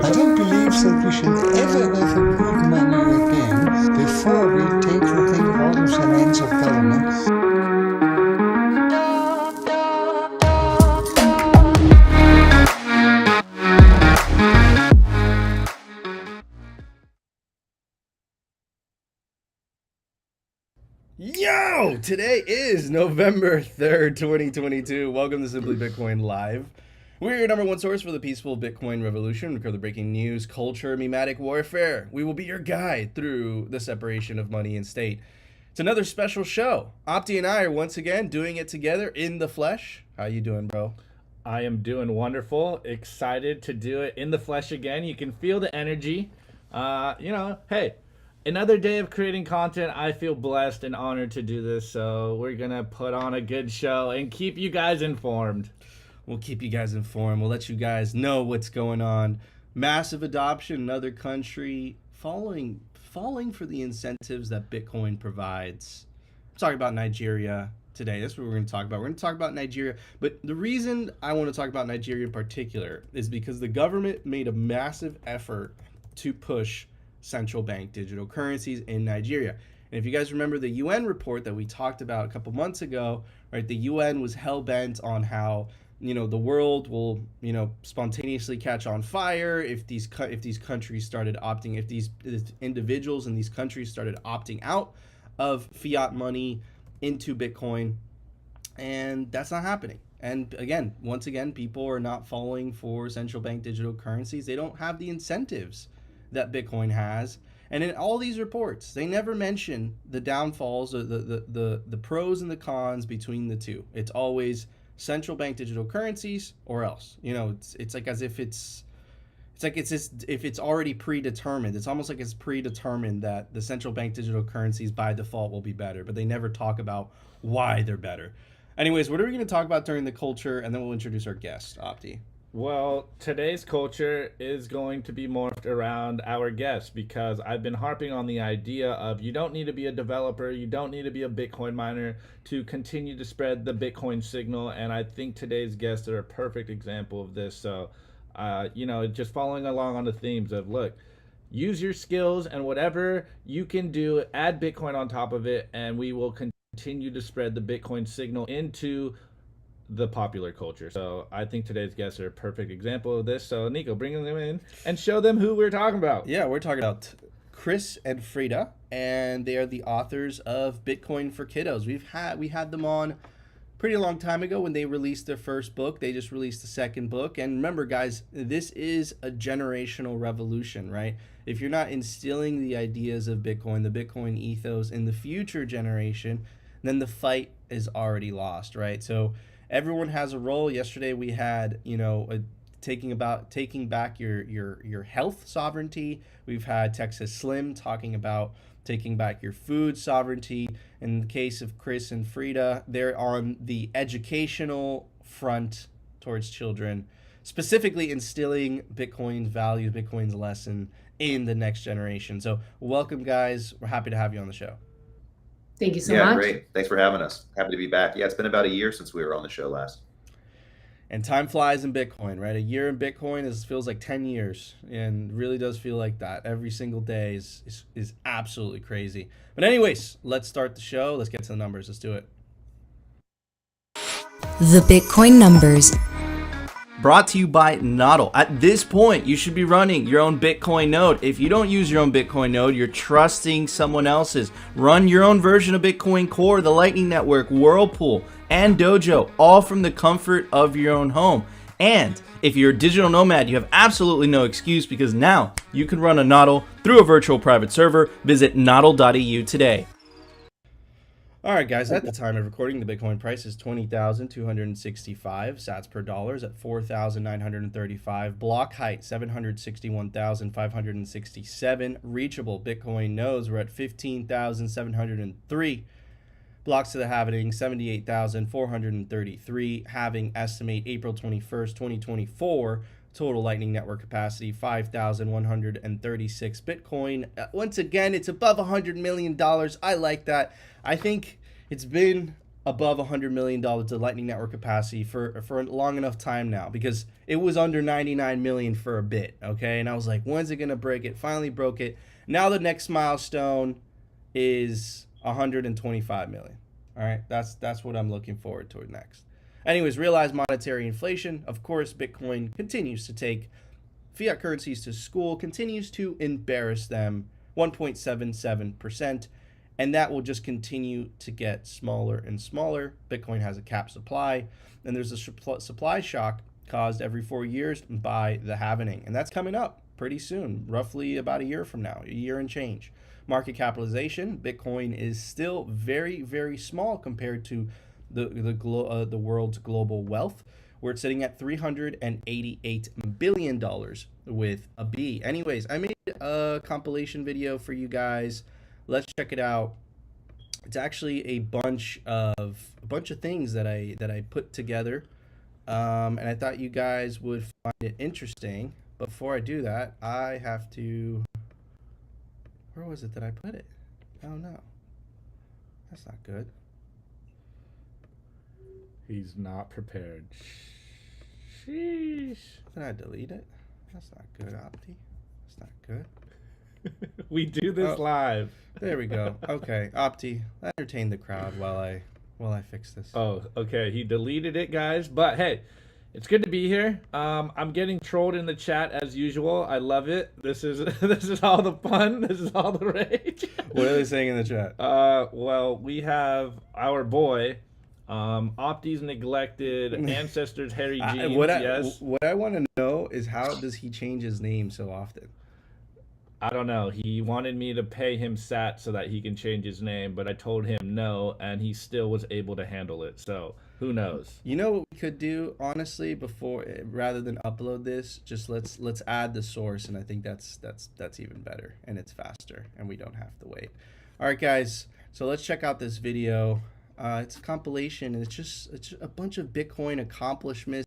I don't believe that we should ever have a good money again before we take the thing out of the hands of government. Yo! Today is November 3rd, 2022. Welcome to Simply Bitcoin Live. We're your number one source for the peaceful Bitcoin revolution. We cover the breaking news, culture, mimetic warfare. We will be your guide through the separation of money and state. It's another special show. Opti and I are once again doing it together in the flesh. How you doing, bro? I am doing wonderful. Excited to do it in the flesh again. You can feel the energy. Hey, another day of creating content. I feel blessed and honored to do this. So we're going to put on a good show and keep you guys informed. We'll keep you guys informed. We'll let you guys know what's going on. Massive adoption in other country, falling for the incentives that Bitcoin provides. I'm talking about Nigeria today. That's what we're going to talk about. We're going to talk about Nigeria. But the reason I want to talk about Nigeria in particular is because the government made a massive effort to push central bank digital currencies in Nigeria. And if you guys remember the UN report that we talked about a couple months ago, right? The UN was hell-bent on how the world will, spontaneously catch on fire if these countries started opting, if these individuals in these countries started opting out of fiat money into Bitcoin, and that's not happening. And again, once again, people are not falling for central bank digital currencies. They don't have the incentives that Bitcoin has. And in all these reports, they never mention the downfalls or the pros and the cons between the two. It's always central bank digital currencies or else. It's like as if it's if it's already predetermined. It's almost like it's predetermined that the central bank digital currencies by default will be better, but they never talk about why they're better. Anyways, what are we going to talk about during the culture, and then we'll introduce our guest, Opti. Well, today's culture is going to be morphed around our guests because I've been harping on the idea of you don't need to be a developer, you don't need to be a Bitcoin miner to continue to spread the Bitcoin signal, and I think today's guests are a perfect example of this. So, just following along on the themes of, look, use your skills and whatever you can do, add Bitcoin on top of it, and we will continue to spread the Bitcoin signal into the popular culture. So I think today's guests are a perfect example of this. So Nico, bring them in and show them who we're talking about. Yeah, we're talking about Chris and Frida, and they are the authors of Bitcoin for Kiddos. We had them on pretty long time ago when they released their first book. They just released the second book. And remember, guys, this is a generational revolution, right? If you're not instilling the ideas of Bitcoin, the Bitcoin ethos in the future generation, then the fight is already lost, right? So everyone has a role. Yesterday we had, taking back your health sovereignty. We've had Texas Slim talking about taking back your food sovereignty. In the case of Chris and Frida, they're on the educational front towards children, specifically instilling Bitcoin's values, Bitcoin's lesson in the next generation. So welcome, guys. We're happy to have you on the show. Thank you so much. Yeah, great. Thanks for having us. Happy to be back. Yeah, it's been about a year since we were on the show last. And time flies in Bitcoin, right? A year in Bitcoin feels like 10 years, and really does feel like that. Every single day is absolutely crazy. But anyways, let's start the show. Let's get to the numbers. Let's do it. The Bitcoin numbers. Brought to you by NODL. At this point, you should be running your own Bitcoin node. If you don't use your own Bitcoin node, you're trusting someone else's. Run your own version of Bitcoin Core, the Lightning Network, Whirlpool, and Dojo, all from the comfort of your own home. And if you're a digital nomad, you have absolutely no excuse because now you can run a NODL through a virtual private server. Visit nodl.eu today. All right, guys, at the time of recording, the Bitcoin price is 20,265 sats per dollar at 4,935. Block height, 761,567. Reachable Bitcoin nodes were at 15,703. Blocks to the halving, 78,433. Halving estimate April 21st, 2024. Total Lightning Network capacity, 5,136 Bitcoin. Once again, it's above $100 million. I like that. I think it's been above $100 million to Lightning Network capacity for a long enough time now, because it was under 99 million for a bit, okay? And I was like, when's it gonna break it? Finally broke it. Now the next milestone is 125 million. All right, that's what I'm looking forward toward next. Anyways, realized monetary inflation. Of course, Bitcoin continues to take fiat currencies to school, continues to embarrass them, 1.77%. And that will just continue to get smaller and smaller. Bitcoin has a cap supply, and there's a supply shock caused every 4 years by the halvening. And that's coming up pretty soon, roughly about a year from now, a year and change. Market capitalization, Bitcoin is still very, very small compared to the world's global wealth, where it's sitting at $388 billion with a B. Anyways, I made a compilation video for you guys. Let's check it out. It's actually a bunch of things that I put together, and I thought you guys would find it interesting. But before I do that, I have to. Where was it that I put it? Oh no, that's not good. He's not prepared. Sheesh. Did I delete it? That's not good, Opti. That's not good. We do this live. There we go. Okay, Opti, entertain the crowd while I fix this. Oh, okay. He deleted it, guys. But hey, it's good to be here. I'm getting trolled in the chat as usual. I love it. This is all the fun. This is all the rage. What are they saying in the chat? Well, we have our boy, Opti's neglected ancestors, Harry Jeans. What I want to know is, how does he change his name so often? I don't know. He wanted me to pay him sat so that he can change his name, but I told him no, and he still was able to handle it. So who knows? You know what we could do, honestly, rather than upload this, just let's add the source, and I think that's even better, and it's faster, and we don't have to wait. All right, guys. So let's check out this video. It's a compilation, and it's a bunch of Bitcoin accomplishments.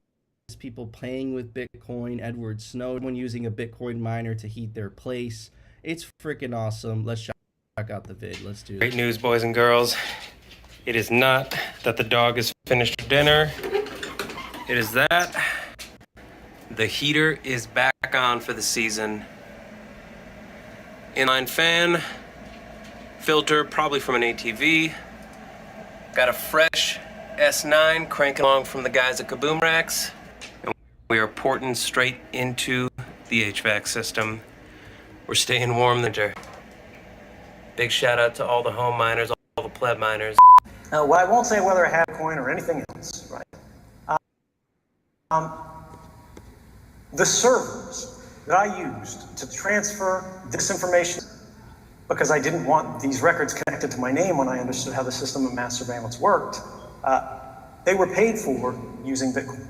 People playing with Bitcoin, Edward Snowden using a Bitcoin miner to heat their place. It's freaking awesome. Let's check out the vid. Let's do this. Great news, boys and girls. It is not that the dog has finished dinner. It is that the heater is back on for the season. Inline fan, filter, probably from an ATV. Got a fresh S9 cranking along from the guys at Kaboom Racks. We are porting straight into the HVAC system. We're staying warm the winter. Big shout out to all the home miners, all the pleb miners. Well, I won't say whether I have coin or anything else, right? The servers that I used to transfer this information, because I didn't want these records connected to my name when I understood how the system of mass surveillance worked, they were paid for using Bitcoin.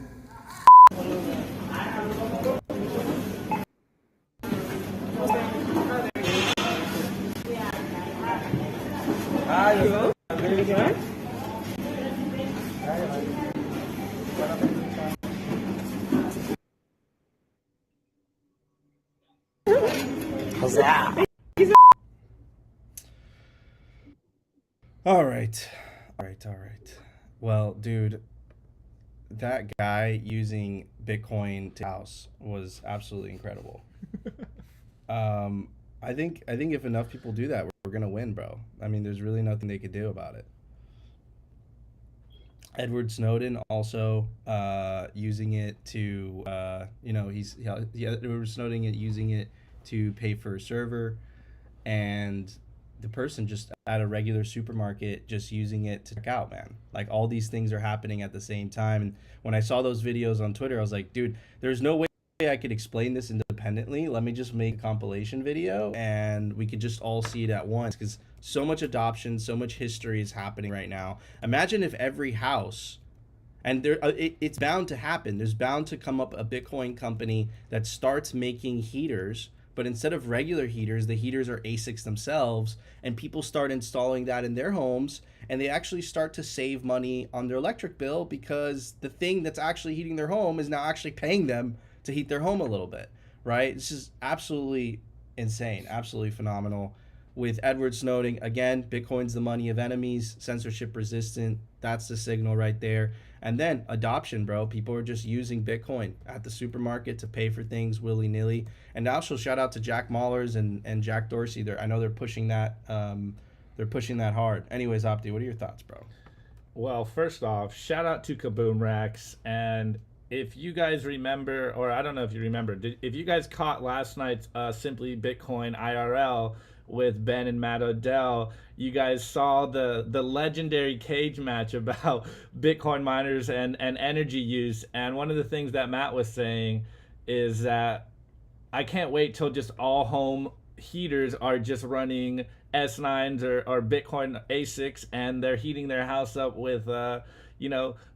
All right. Well, dude, that guy using Bitcoin to house was absolutely incredible. I think if enough people do that, we're gonna win, bro. I mean, there's really nothing they could do about it. Edward Snowden also using it to, Edward Snowden using it to pay for a server, and the person just at a regular supermarket just using it to check out, man. Like, all these things are happening at the same time. And when I saw those videos on Twitter, I was like, dude, there's no way I could explain this independently. Let me just make a compilation video and we could just all see it at once, because so much adoption, so much history is happening right now. Imagine if every house, and it's bound to happen, there's bound to come up a Bitcoin company that starts making heaters, but instead of regular heaters, the heaters are ASICs themselves, and people start installing that in their homes, and they actually start to save money on their electric bill, because the thing that's actually heating their home is now actually paying them to heat their home a little bit, right? This is absolutely insane, absolutely phenomenal. with Edward Snowden, again, Bitcoin's the money of enemies, censorship resistant. That's the signal right there. And then adoption, bro. People are just using Bitcoin at the supermarket to pay for things willy-nilly. And also shout out to Jack Mallers and Jack Dorsey. I know they're pushing that. They're pushing that hard. Anyways, Opti, what are your thoughts, bro? Well, first off, shout out to Kaboom Racks. And if you guys remember, or I don't know if you remember, if you guys caught last night's Simply Bitcoin IRL with Ben and Matt Odell, you guys saw the legendary cage match about Bitcoin miners and energy use. And one of the things that Matt was saying is that I can't wait till just all home heaters are just running S9s or Bitcoin ASICs, and they're heating their house up with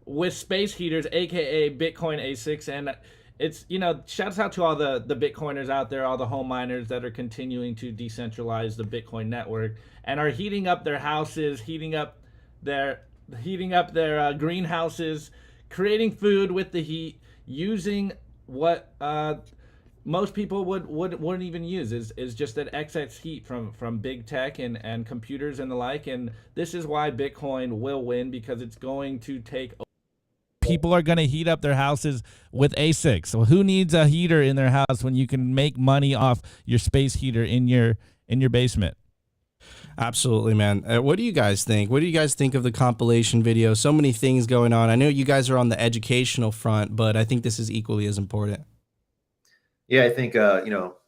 with space heaters, aka Bitcoin ASICs. And it's, shouts out to all the Bitcoiners out there, all the home miners that are continuing to decentralize the Bitcoin network and are heating up their houses, heating up their greenhouses, creating food with the heat, using what most people wouldn't even use is just that excess heat from big tech and computers and the like. And this is why Bitcoin will win, because it's going to take. People are going to heat up their houses with ASICs. So who needs a heater in their house when you can make money off your space heater in your basement? Absolutely, man. What do you guys think? What do you guys think of the compilation video? So many things going on. I know you guys are on the educational front, but I think this is equally as important. Yeah, I think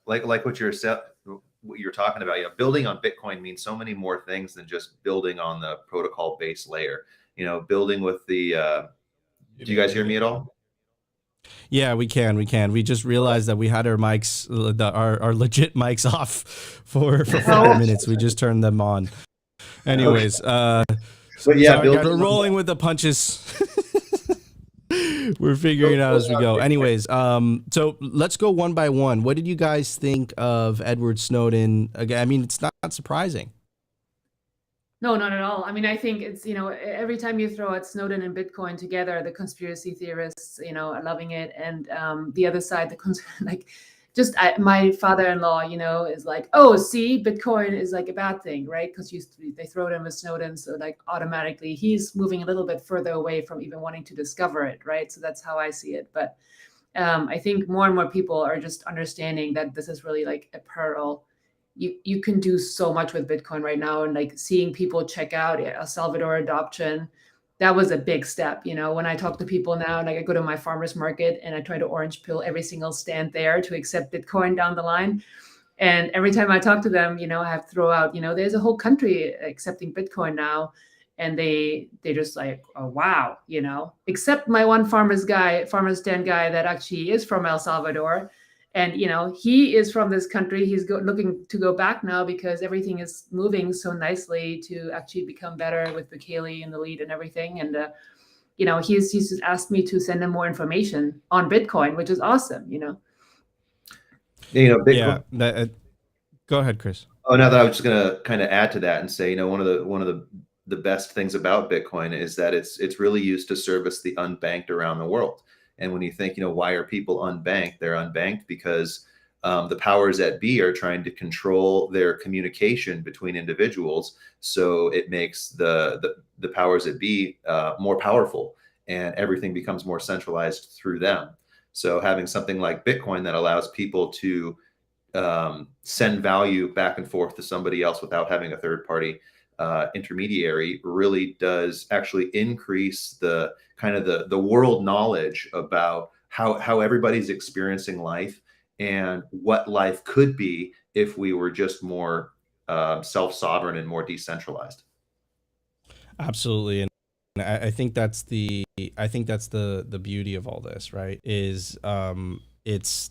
like what you're talking about. Building on Bitcoin means so many more things than just building on the protocol base layer. Building with the. Do you guys hear me at all? Yeah, we can. We just realized that we had our mics, our legit mics off for 5 minutes. We just turned them on. Anyways, but yeah, sorry, guys, we're rolling with the punches. We're figuring it out as we go. Anyways, so let's go one by one. What did you guys think of Edward Snowden? Again, I mean, it's not surprising. No, not at all. I mean, I think it's, every time you throw out Snowden and Bitcoin together, the conspiracy theorists, are loving it. And the other side, my father-in-law, is like, oh, see, Bitcoin is like a bad thing, right? Because they throw it in with Snowden. So like automatically he's moving a little bit further away from even wanting to discover it, right? So that's how I see it. But I think more and more people are just understanding that this is really like a pearl. You can do so much with Bitcoin right now, and like seeing people check out El Salvador adoption, that was a big step. When I talk to people now, like I go to my farmer's market and I try to orange pill every single stand there to accept Bitcoin down the line. And every time I talk to them, I have to throw out, there's a whole country accepting Bitcoin now. And they just like, oh, wow, except my one farmer's stand guy that actually is from El Salvador. And, he is from this country. He's looking to go back now because everything is moving so nicely to actually become better with Bukele in the lead and everything. And, he's just asked me to send him more information on Bitcoin, which is awesome, Bitcoin. Yeah. Go ahead, Chris. Oh, no, that I was just going to kind of add to that and say, one of the best things about Bitcoin is that it's really used to service the unbanked around the world. And when you think, why are people unbanked? They're unbanked because the powers that be are trying to control their communication between individuals. So it makes the powers that be more powerful, and everything becomes more centralized through them. So having something like Bitcoin that allows people to send value back and forth to somebody else without having a third party intermediary really does actually increase the kind of the world knowledge about how everybody's experiencing life and what life could be if we were just more self-sovereign and more decentralized. Absolutely. And I think that's the beauty of all this, right? Is it's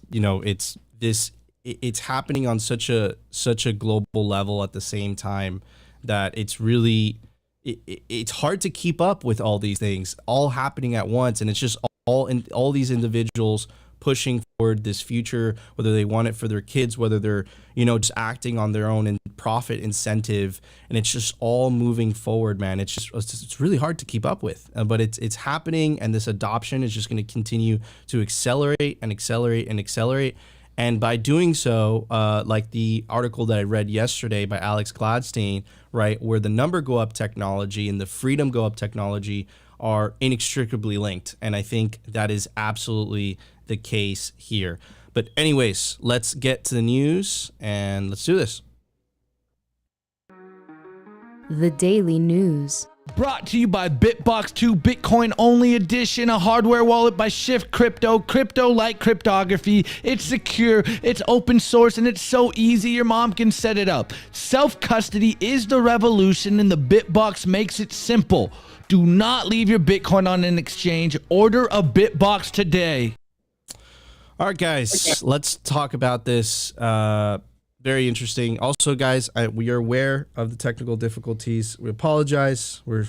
happening on such a global level at the same time that it's really it's hard to keep up with all these things all happening at once, and it's just all these individuals pushing forward this future, whether they want it for their kids, whether they're just acting on their own and profit incentive, and it's just all moving forward, man. It's really hard to keep up with, but it's happening, and this adoption is just going to continue to accelerate and accelerate and accelerate. And by doing so, like the article that I read yesterday by Alex Gladstein, right, where the number go up technology and the freedom go up technology are inextricably linked. And I think that is absolutely the case here. But anyways, let's get to the news and let's do this. The Daily News. Brought to you by Bitbox 2 Bitcoin Only Edition, a hardware wallet by Shift Crypto. Crypto like cryptography. It's secure, it's open source, and it's so easy your mom can set it up. Self-custody is the revolution, and the Bitbox makes it simple. Do not leave your Bitcoin on an exchange. Order a Bitbox today. All right, guys, let's talk about this. Very interesting. Also, guys, we are aware of the technical difficulties. We apologize. We're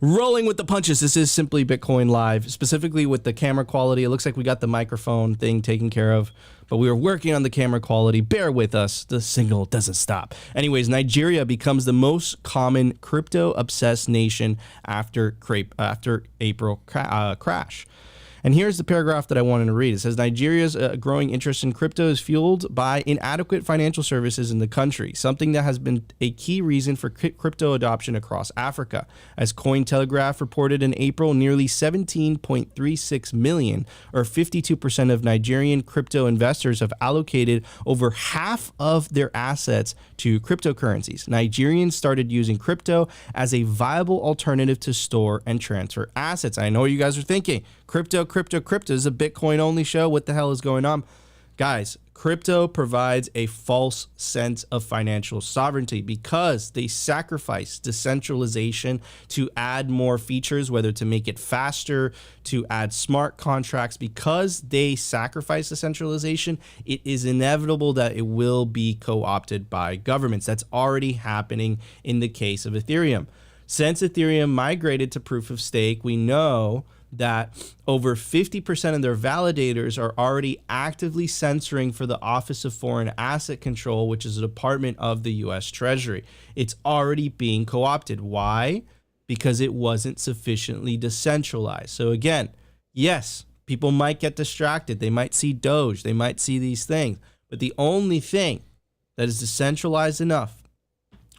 rolling with the punches. This is simply Bitcoin Live, specifically with the camera quality. It looks like we got the microphone thing taken care of, but we are working on the camera quality. Bear with us. The signal doesn't stop. Anyways, Nigeria becomes the most common crypto-obsessed nation after April crash. And here's the paragraph that I wanted to read. It says, Nigeria's growing interest in crypto is fueled by inadequate financial services in the country, something that has been a key reason for crypto adoption across Africa. As Cointelegraph reported in April, nearly 17.36 million, or 52% of Nigerian crypto investors have allocated over half of their assets to cryptocurrencies. Nigerians started using crypto as a viable alternative to store and transfer assets. I know what you guys are thinking. Crypto is a Bitcoin only show. What the hell is going on? Guys, crypto provides a false sense of financial sovereignty because they sacrifice decentralization to add more features, whether to make it faster, to add smart contracts. Because they sacrifice decentralization, it is inevitable that it will be co-opted by governments. That's already happening in the case of Ethereum. Since Ethereum migrated to proof of stake, we know that over 50% of their validators are already actively censoring for the Office of Foreign Asset Control, which is a department of the US Treasury. It's already being co-opted. Why? Because it wasn't sufficiently decentralized. So again, yes, people might get distracted. They might see Doge. They might see these things. But the only thing that is decentralized enough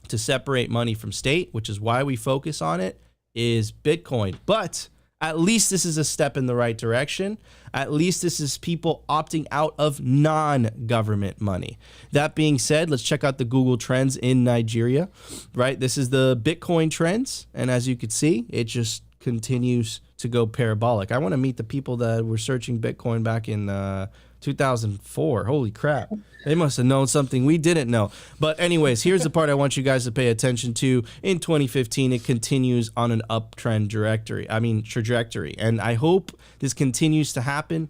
to separate money from state, which is why we focus on it, is Bitcoin. But at least this is a step in the right direction. At least this is people opting out of non-government money. That being said, let's check out the Google Trends in Nigeria, right? This is the Bitcoin trends. And as you can see, it just continues to go parabolic. I want to meet the people that were searching Bitcoin back in 2004. Holy crap. They must have known something we didn't know. But anyways, here's the part I want you guys to pay attention to. In 2015, it continues on an uptrend trajectory. And I hope this continues to happen.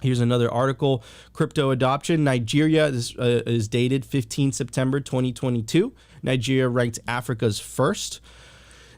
Here's another article. Crypto adoption. Nigeria is dated 15 September 2022. Nigeria ranked Africa's first.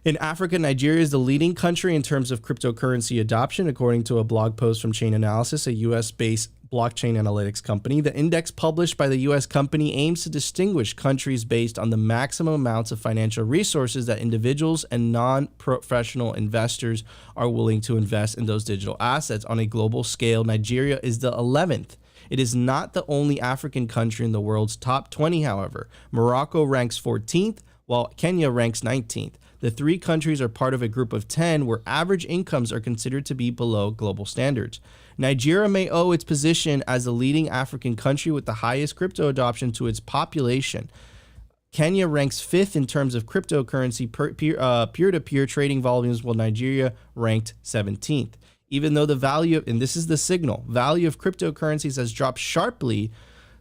In Africa, Nigeria is the leading country in terms of cryptocurrency adoption, according to a blog post from Chain Analysis, a US-based blockchain analytics company. The index published by the US company aims to distinguish countries based on the maximum amounts of financial resources that individuals and non-professional investors are willing to invest in those digital assets. On a global scale, Nigeria is the 11th. It is not the only African country in the world's top 20, however. Morocco ranks 14th, while Kenya ranks 19th. The three countries are part of a group of 10 where average incomes are considered to be below global standards. Nigeria may owe its position as the leading African country with the highest crypto adoption to its population. Kenya ranks 5th in terms of cryptocurrency peer-to-peer trading volumes, while Nigeria ranked 17th. Even though the value of, and this is the signal, value of cryptocurrencies has dropped sharply,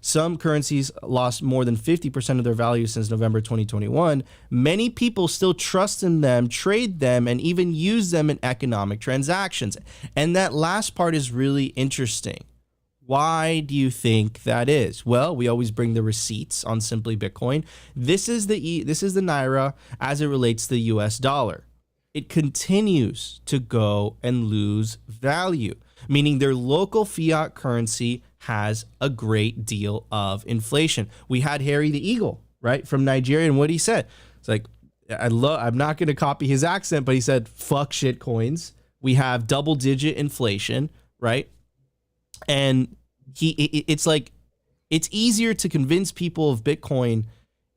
some currencies lost more than 50% of their value since November 2021. Many people still trust in them, trade them, and even use them in economic transactions. And that last part is really interesting. Why do you think that is? Well, we always bring the receipts on Simply Bitcoin. This is the Naira as it relates to the US dollar. It continues to go and lose value, meaning their local fiat currency has a great deal of inflation. We had Harry the Eagle, right, from Nigeria, and what he said. It's like, I'm not going to copy his accent, but he said, fuck shit coins. We have double-digit inflation, right? And it's like it's easier to convince people of Bitcoin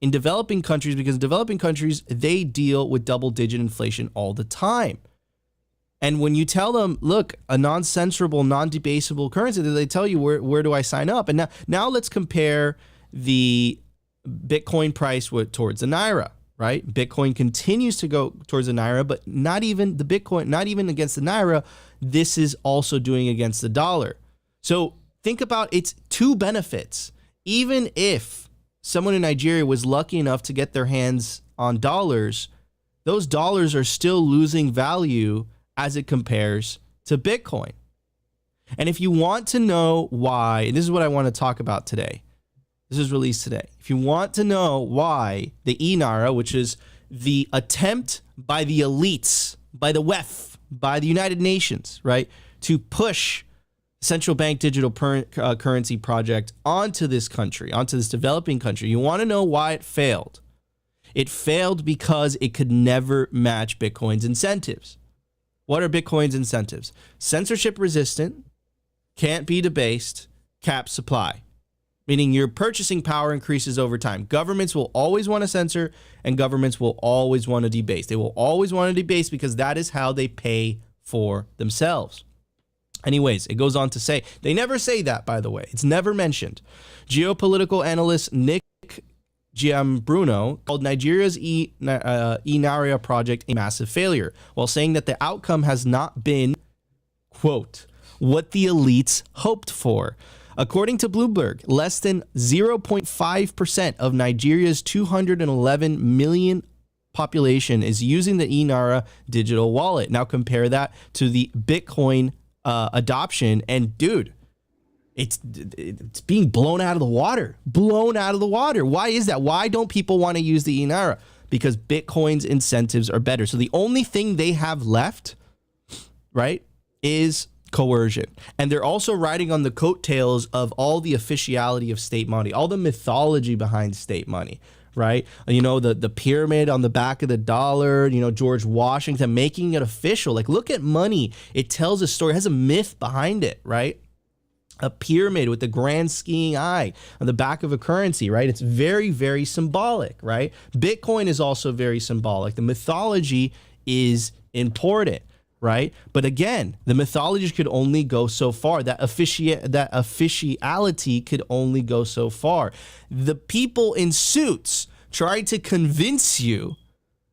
in developing countries because in developing countries, they deal with double-digit inflation all the time. And when you tell them, look, a non-censorable, non-debasable currency, they tell you, where do I sign up? And now let's compare the Bitcoin price towards the Naira, right? Bitcoin continues to go towards the Naira, but not even the Bitcoin, not even against the Naira. This is also doing against the dollar. So think about its two benefits. Even if someone in Nigeria was lucky enough to get their hands on dollars, those dollars are still losing value as it compares to Bitcoin. And if you want to know why, and this is what I want to talk about today. This is released today. If you want to know why the Naira, which is the attempt by the elites, by the WEF, by the United Nations, right, to push central bank digital currency project onto this country, onto this developing country, you want to know why it failed. It failed because it could never match Bitcoin's incentives. What are Bitcoin's incentives? Censorship resistant, can't be debased, cap supply. Meaning your purchasing power increases over time. Governments will always want to censor and governments will always want to debase. They will always want to debase because that is how they pay for themselves. Anyways, it goes on to say, they never say that, by the way. It's never mentioned. Geopolitical analyst Nick Giambruno called Nigeria's Naira project a massive failure, while saying that the outcome has not been, quote, what the elites hoped for. According to Bloomberg, less than 0.5% of Nigeria's 211 million population is using the Naira digital wallet. Now compare that to the Bitcoin adoption, and dude, it's being blown out of the water. Why is that? Why don't people want to use the Naira? Because Bitcoin's incentives are better. So the only thing they have left, right, is coercion. And they're also riding on the coattails of all the officiality of state money, all the mythology behind state money, right? You know, the pyramid on the back of the dollar, you know, George Washington making it official. Like, look at money. It tells a story, it has a myth behind it, right? A pyramid with the grand skiing eye on the back of a currency, right? It's very, very symbolic, right? Bitcoin is also very symbolic. The mythology is important, right? But again, the mythology could only go so far. That officiality could only go so far. The people in suits trying to convince you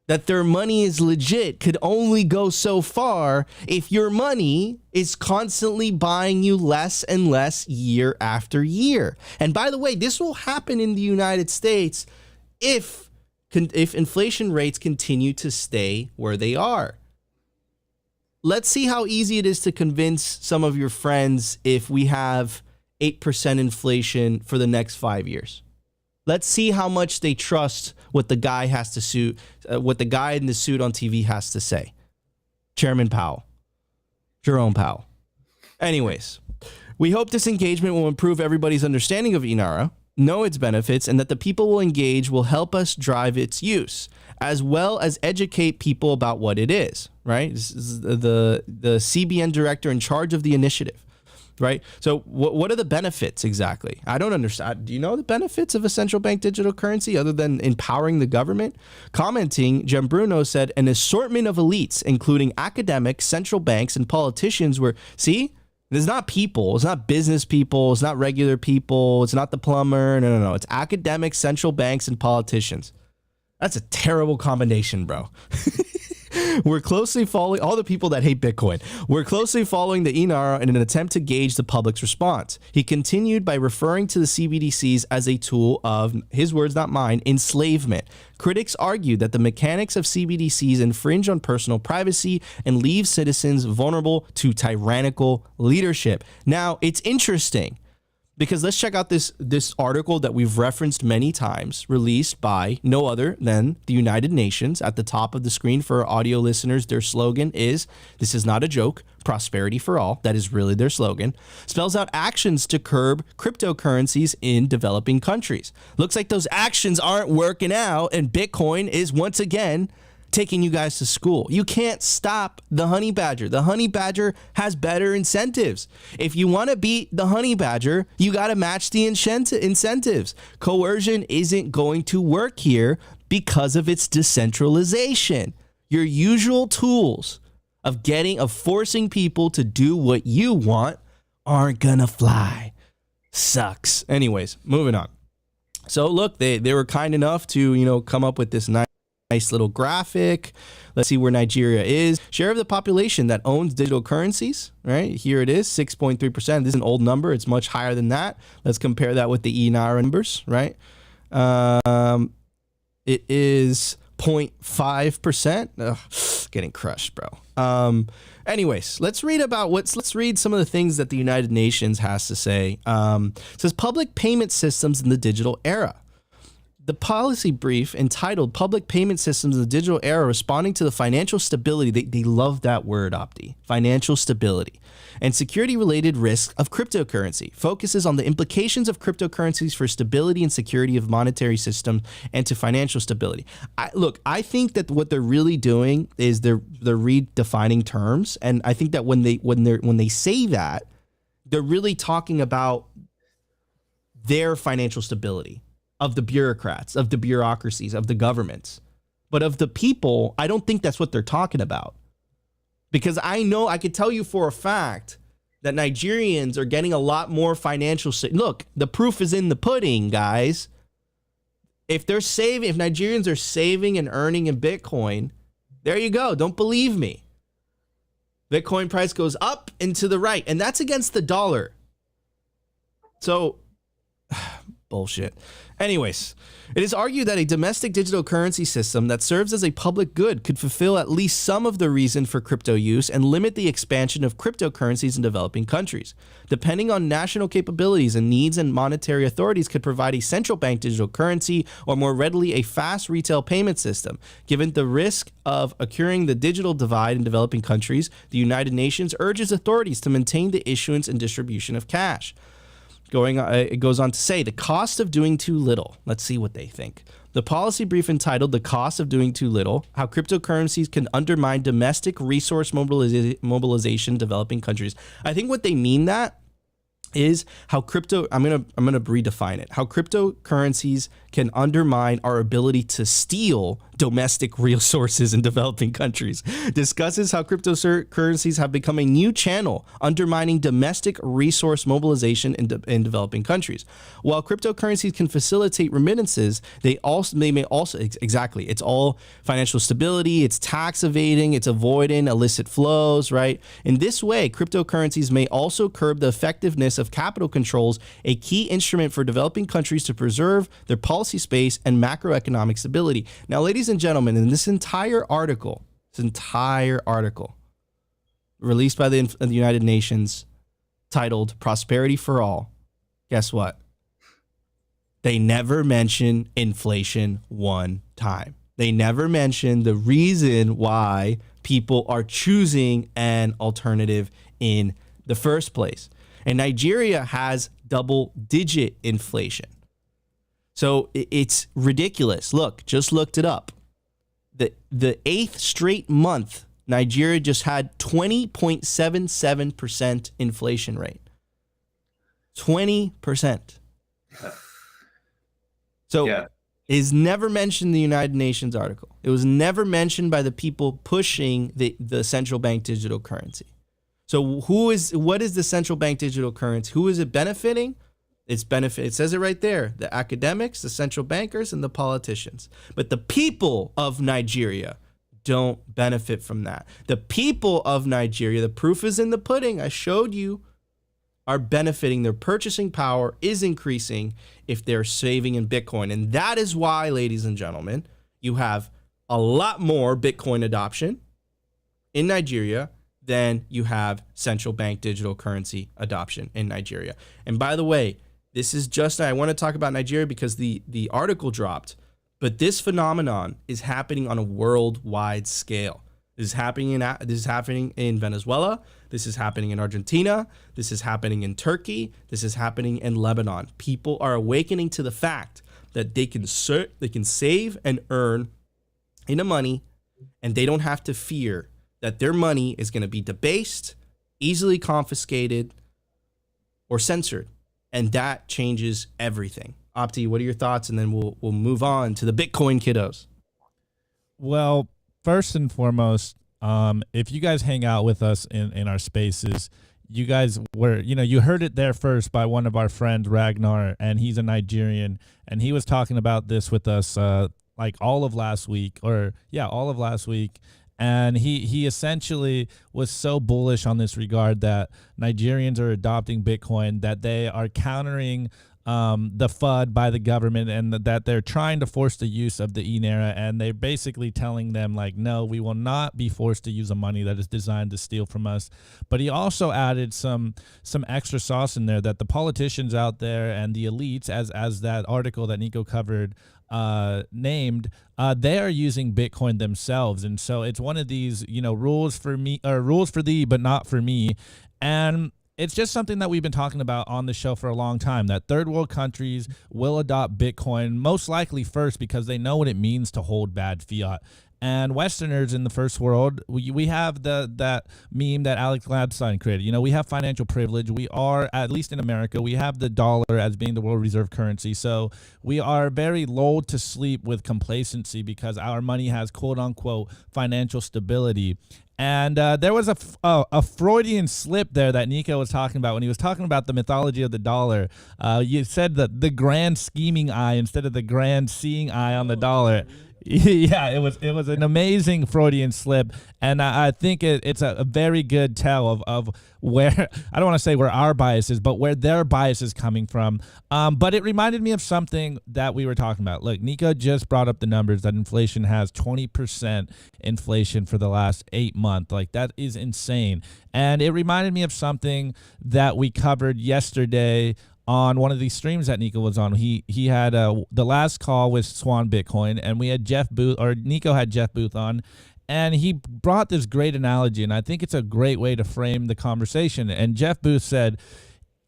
that their money is legit could only go so far if your money is constantly buying you less and less year after year. And by the way, this will happen in the United States if inflation rates continue to stay where they are. Let's see how easy it is to convince some of your friends if we have 8% inflation for the next 5 years. Let's see how much they trust what the guy what the guy in the suit on TV has to say. Chairman Powell, Jerome Powell. Anyways, we hope this engagement will improve everybody's understanding of Naira, know its benefits, and that the people will engage will help us drive its use, as well as educate people about what it is, right? This is the CBN director in charge of the initiative. Right. So what are the benefits exactly? I don't understand. Do you know the benefits of a central bank digital currency other than empowering the government? Commenting, Giambruno said an assortment of elites, including academics, central banks, and politicians were, see, it's not people. It's not business people. It's not regular people. It's not the plumber. No. It's academics, central banks, and politicians. That's a terrible combination, bro. We're closely following all the people that hate Bitcoin. We're closely following the Naira in an attempt to gauge the public's response. He continued by referring to the CBDCs as a tool of, his words, not mine, enslavement. Critics argued that the mechanics of CBDCs infringe on personal privacy and leave citizens vulnerable to tyrannical leadership. Now, it's interesting, because let's check out this article that we've referenced many times, released by no other than the United Nations. At the top of the screen for our audio listeners, their slogan is, this is not a joke, prosperity for all. That is really their slogan. Spells out actions to curb cryptocurrencies in developing countries. Looks like those actions aren't working out, and Bitcoin is once again taking you guys to school. You can't stop the honey badger. The honey badger has better incentives. If you want to beat the honey badger, you got to match the incentives. Coercion isn't going to work here because of its decentralization. Your usual tools of forcing people to do what you want aren't gonna fly. Sucks. Anyways, moving on. So look, they were kind enough to, come up with this nice little graphic. Let's see where Nigeria is. Share of the population that owns digital currencies, right? Here it is, 6.3%. This is an old number. It's much higher than that. Let's compare that with the Naira numbers, right? It is 0.5%. Getting crushed, bro. Anyways, let's read some of the things that the United Nations has to say. It says public payment systems in the digital era. The policy brief entitled Public Payment Systems in the Digital Era Responding to the Financial Stability, they love that word, Opti, financial stability, and security-related risks of cryptocurrency, focuses on the implications of cryptocurrencies for stability and security of monetary systems and to financial stability. I think that what they're really doing is they're redefining terms, and I think that when they say that, they're really talking about their financial stability. Of the bureaucrats, of the bureaucracies, of the governments. But of the people, I don't think that's what they're talking about. Because I could tell you for a fact that Nigerians are getting a lot more financial. Look, the proof is in the pudding, guys. If Nigerians are saving and earning in Bitcoin, there you go. Don't believe me. Bitcoin price goes up and to the right, and that's against the dollar. So, bullshit. Anyways, it is argued that a domestic digital currency system that serves as a public good could fulfill at least some of the reason for crypto use and limit the expansion of cryptocurrencies in developing countries. Depending on national capabilities and needs, and monetary authorities could provide a central bank digital currency or more readily a fast retail payment system. Given the risk of occurring the digital divide in developing countries, the United Nations urges authorities to maintain the issuance and distribution of cash. It goes on to say the cost of doing too little. Let's see what they think. The policy brief entitled The Cost of Doing Too Little, How Cryptocurrencies Can Undermine Domestic Resource Mobilization in Developing Countries. I think what they mean that is how I'm gonna redefine it. How cryptocurrencies can undermine our ability to steal domestic resources in developing countries. Discusses how cryptocurrencies have become a new channel undermining domestic resource mobilization in developing countries. While cryptocurrencies can facilitate remittances, they may also exactly. It's all financial stability. It's tax evading. It's avoiding illicit flows. Right. In this way, cryptocurrencies may also curb the effectiveness of capital controls, a key instrument for developing countries to preserve their policy space and macroeconomic stability. Now, ladies and gentlemen, in this entire article released by the United Nations titled Prosperity for All, guess what? They never mention inflation one time. They never mention the reason why people are choosing an alternative in the first place. And Nigeria has double-digit inflation. So it's ridiculous. Look, just looked it up. The eighth straight month, Nigeria just had 20.77% inflation rate. 20%. So yeah. It is never mentioned in the United Nations article. It was never mentioned by the people pushing the central bank digital currency. So what is the central bank digital currency? Who is it benefiting? It says it right there. The academics, the central bankers, and the politicians. But the people of Nigeria don't benefit from that. The people of Nigeria, the proof is in the pudding, I showed you, are benefiting. Their purchasing power is increasing if they're saving in Bitcoin. And that is why, ladies and gentlemen, you have a lot more Bitcoin adoption in Nigeria than you have central bank digital currency adoption in Nigeria. And by the way, I want to talk about Nigeria because the article dropped, but this phenomenon is happening on a worldwide scale. This is happening in Venezuela. This is happening in Argentina. This is happening in Turkey. This is happening in Lebanon. People are awakening to the fact that they can save and earn in the money and they don't have to fear that their money is going to be debased, easily confiscated, or censored. And that changes everything. Opti, what are your thoughts? And then we'll move on to the Bitcoin kiddos. Well, first and foremost, if you guys hang out with us in our spaces, you guys were, you heard it there first by one of our friends, Ragnar, and he's a Nigerian, and he was talking about this with us like all of last week. And he essentially was so bullish on this regard that Nigerians are adopting Bitcoin, that they are countering the FUD by the government, and that they're trying to force the use of the Naira, and they're basically telling them, like, no, we will not be forced to use a money that is designed to steal from us. But he also added some extra sauce in there, that the politicians out there and the elites, as that article that Nico covered named, they are using Bitcoin themselves. And so it's one of these, rules for me, or rules for thee, but not for me. And it's just something that we've been talking about on the show for a long time, that third world countries will adopt Bitcoin, most likely first because they know what it means to hold bad fiat. And Westerners in the first world, we have that meme that Alex Gladstein created. We have financial privilege. We are, at least in America, we have the dollar as being the world reserve currency. So we are very lulled to sleep with complacency because our money has quote unquote financial stability. And there was a Freudian slip there that Nico was talking about when he was talking about the mythology of the dollar. You said that the grand scheming eye instead of the grand seeing eye on the dollar. Yeah, it was an amazing Freudian slip, and I think it's a very good tell of where, I don't want to say where our bias is, but where their bias is coming from. But it reminded me of something that we were talking about. Look, Nico just brought up the numbers that inflation has 20% inflation for the last 8 months. Like, that is insane. And it reminded me of something that we covered yesterday on one of these streams that Nico was on. He had the last call with Swan Bitcoin, and we had Nico had Jeff Booth on, and he brought this great analogy, and I think it's a great way to frame the conversation. And Jeff Booth said,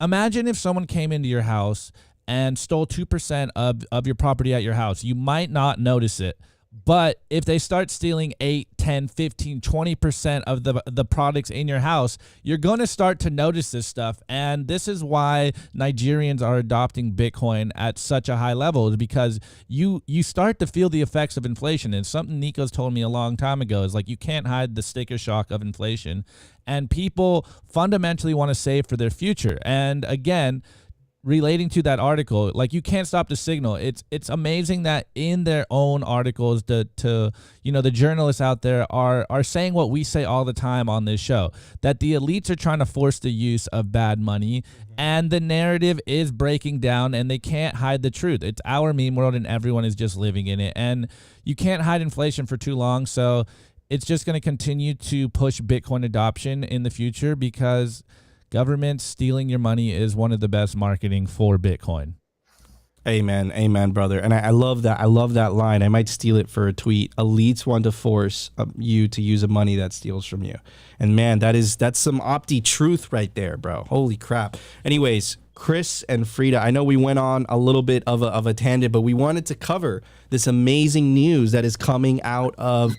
imagine if someone came into your house and stole 2% of your property at your house. You might not notice it. But if they start stealing 8, 10, 15, 20% of the products in your house, you're going to start to notice this stuff. And this is why Nigerians are adopting Bitcoin at such a high level, is because you start to feel the effects of inflation. And something Nico's told me a long time ago is, like, you can't hide the sticker shock of inflation. And people fundamentally want to save for their future. And again, relating to that article, like, you can't stop the signal. It's amazing that in their own articles, the journalists out there are saying what we say all the time on this show, that the elites are trying to force the use of bad money, and the narrative is breaking down, and they can't hide the truth. It's our meme world, and everyone is just living in it, and you can't hide inflation for too long. So it's just going to continue to push Bitcoin adoption in the future, because government stealing your money is one of the best marketing for Bitcoin. Amen, brother. And I love that. I love that line. I might steal it for a tweet. Elites want to force you to use a money that steals from you. And man, that's some Opti truth right there, bro. Holy crap. Anyways, Chris and Frida, I know we went on a little bit of a tangent, but we wanted to cover this amazing news that is coming out of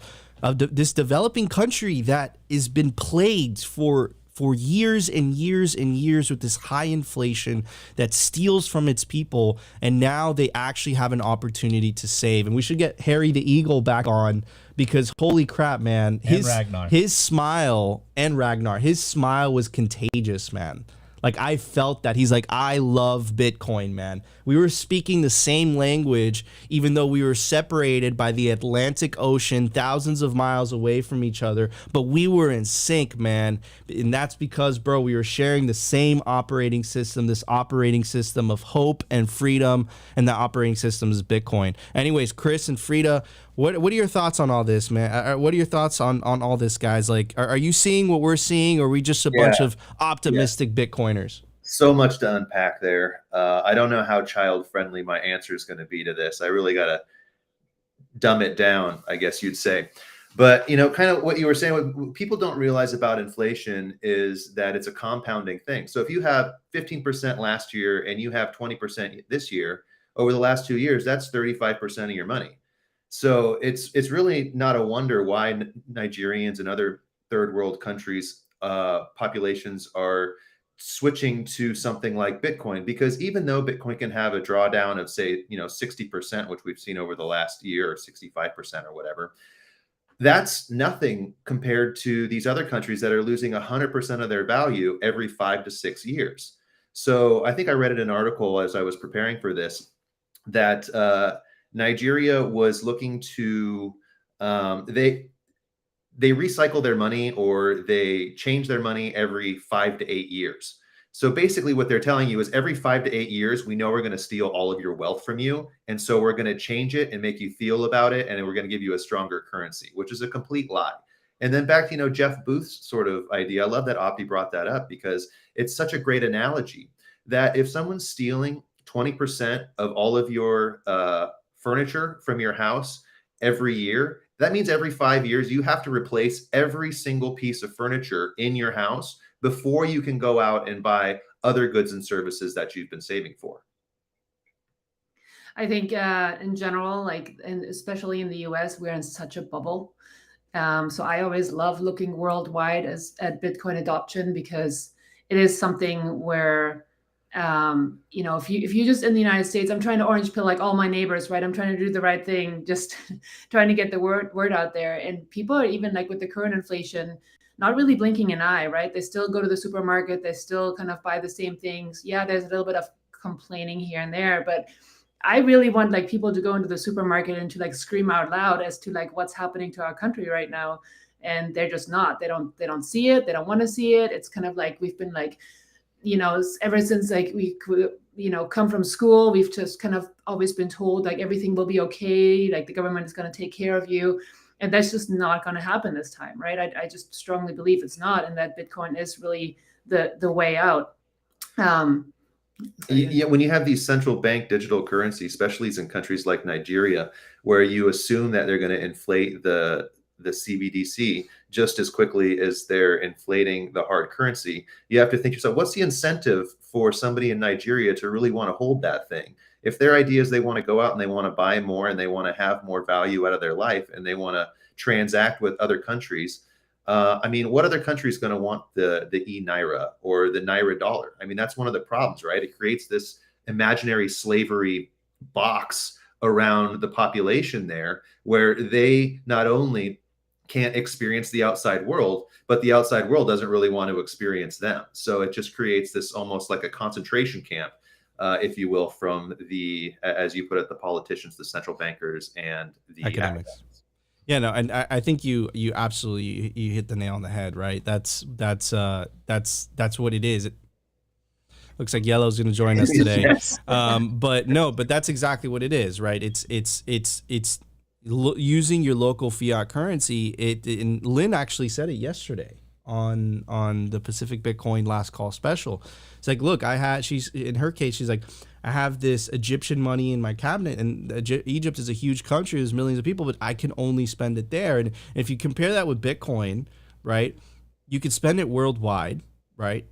this developing country that has been plagued for years and years and years with this high inflation that steals from its people, and now they actually have an opportunity to save. And we should get Harry the Eagle back on, because holy crap, man, his smile was contagious, man. Like, I felt that. He's like, I love Bitcoin, man. We were speaking the same language, even though we were separated by the Atlantic Ocean, thousands of miles away from each other. But we were in sync, man. And that's because, bro, we were sharing the same operating system, this operating system of hope and freedom. And that operating system is Bitcoin. Anyways, Chris and Frida, what are your thoughts on all this, man? What are your thoughts on all this, guys? Like, are you seeing what we're seeing, or are we just a bunch of optimistic Bitcoiners? So much to unpack there. I don't know how child-friendly my answer is going to be to this. I really got to dumb it down, I guess you'd say. But, kind of what you were saying, what people don't realize about inflation is that it's a compounding thing. So if you have 15% last year and you have 20% this year, over the last 2 years, that's 35% of your money. So it's really not a wonder why Nigerians and other third world countries populations are switching to something like Bitcoin, because even though Bitcoin can have a drawdown of, say, 60%, which we've seen over the last year, or 65% or whatever, that's nothing compared to these other countries that are losing 100% of their value every 5 to 6 years. So I think I read in an article as I was preparing for this that Nigeria was looking to they recycle their money, or they change their money every 5 to 8 years. So basically what they're telling you is every 5 to 8 years, we know we're going to steal all of your wealth from you. And so we're going to change it and make you feel about it. And we're going to give you a stronger currency, which is a complete lie. And then back to, Jeff Booth's sort of idea. I love that Oppie brought that up, because it's such a great analogy that if someone's stealing 20% of all of your furniture from your house every year, that means every 5 years you have to replace every single piece of furniture in your house before you can go out and buy other goods and services that you've been saving for. I think in general, and especially in the US, we're in such a bubble. So I always love looking worldwide at Bitcoin adoption, because it is something where if you just in the United States, I'm trying to orange pill like all my neighbors, right? I'm trying to do the right thing, just trying to get the word out there. And people are, even like with the current inflation, not really blinking an eye, right? They still go to the supermarket. They still kind of buy the same things. Yeah, there's a little bit of complaining here and there, but I really want people to go into the supermarket and to scream out loud as to what's happening to our country right now. And they're just not. They don't see it. They don't want to see it. It's kind of we've been ever since we come from school, we've just kind of always been told everything will be okay, the government is going to take care of you, and that's just not going to happen this time, right? I just strongly believe it's not, and that Bitcoin is really the way out. Yeah, when you have these central bank digital currencies, especially in countries like Nigeria, where you assume that they're going to inflate the CBDC just as quickly as they're inflating the hard currency, you have to think to yourself, what's the incentive for somebody in Nigeria to really want to hold that thing? If their idea is they want to go out and they want to buy more and they want to have more value out of their life and they want to transact with other countries, what other country is going to want the Naira or the Naira dollar? That's one of the problems, right? It creates this imaginary slavery box around the population there, where they not only can't experience the outside world, but the outside world doesn't really want to experience them. So it just creates this almost like a concentration camp, if you will, from the, as you put it, the politicians, the central bankers, and the academics. Yeah, no, and I think you absolutely you hit the nail on the head, right? That's what it is. It looks like Yellow's going to join us today. Yes. But that's exactly what it is, right? It's using your local fiat currency. And Lynn actually said it yesterday on the Pacific Bitcoin Last Call special. It's look, she's in her case, she's like, I have this Egyptian money in my cabinet, and Egypt is a huge country. There's millions of people, but I can only spend it there. And if you compare that with Bitcoin, right, you could spend it worldwide, right?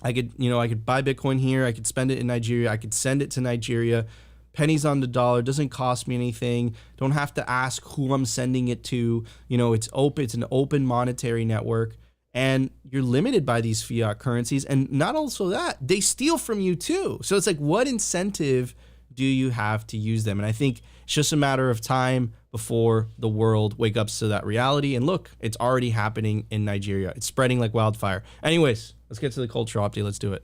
I could buy Bitcoin here. I could spend it in Nigeria. I could send it to Nigeria. Pennies on the dollar. Doesn't cost me anything. Don't have to ask who I'm sending it to. It's open. It's an open monetary network. And you're limited by these fiat currencies. And not also that, they steal from you too. So it's what incentive do you have to use them? And I think it's just a matter of time before the world wakes up to that reality. And look, it's already happening in Nigeria. It's spreading like wildfire. Anyways, let's get to the culture update. Let's do it.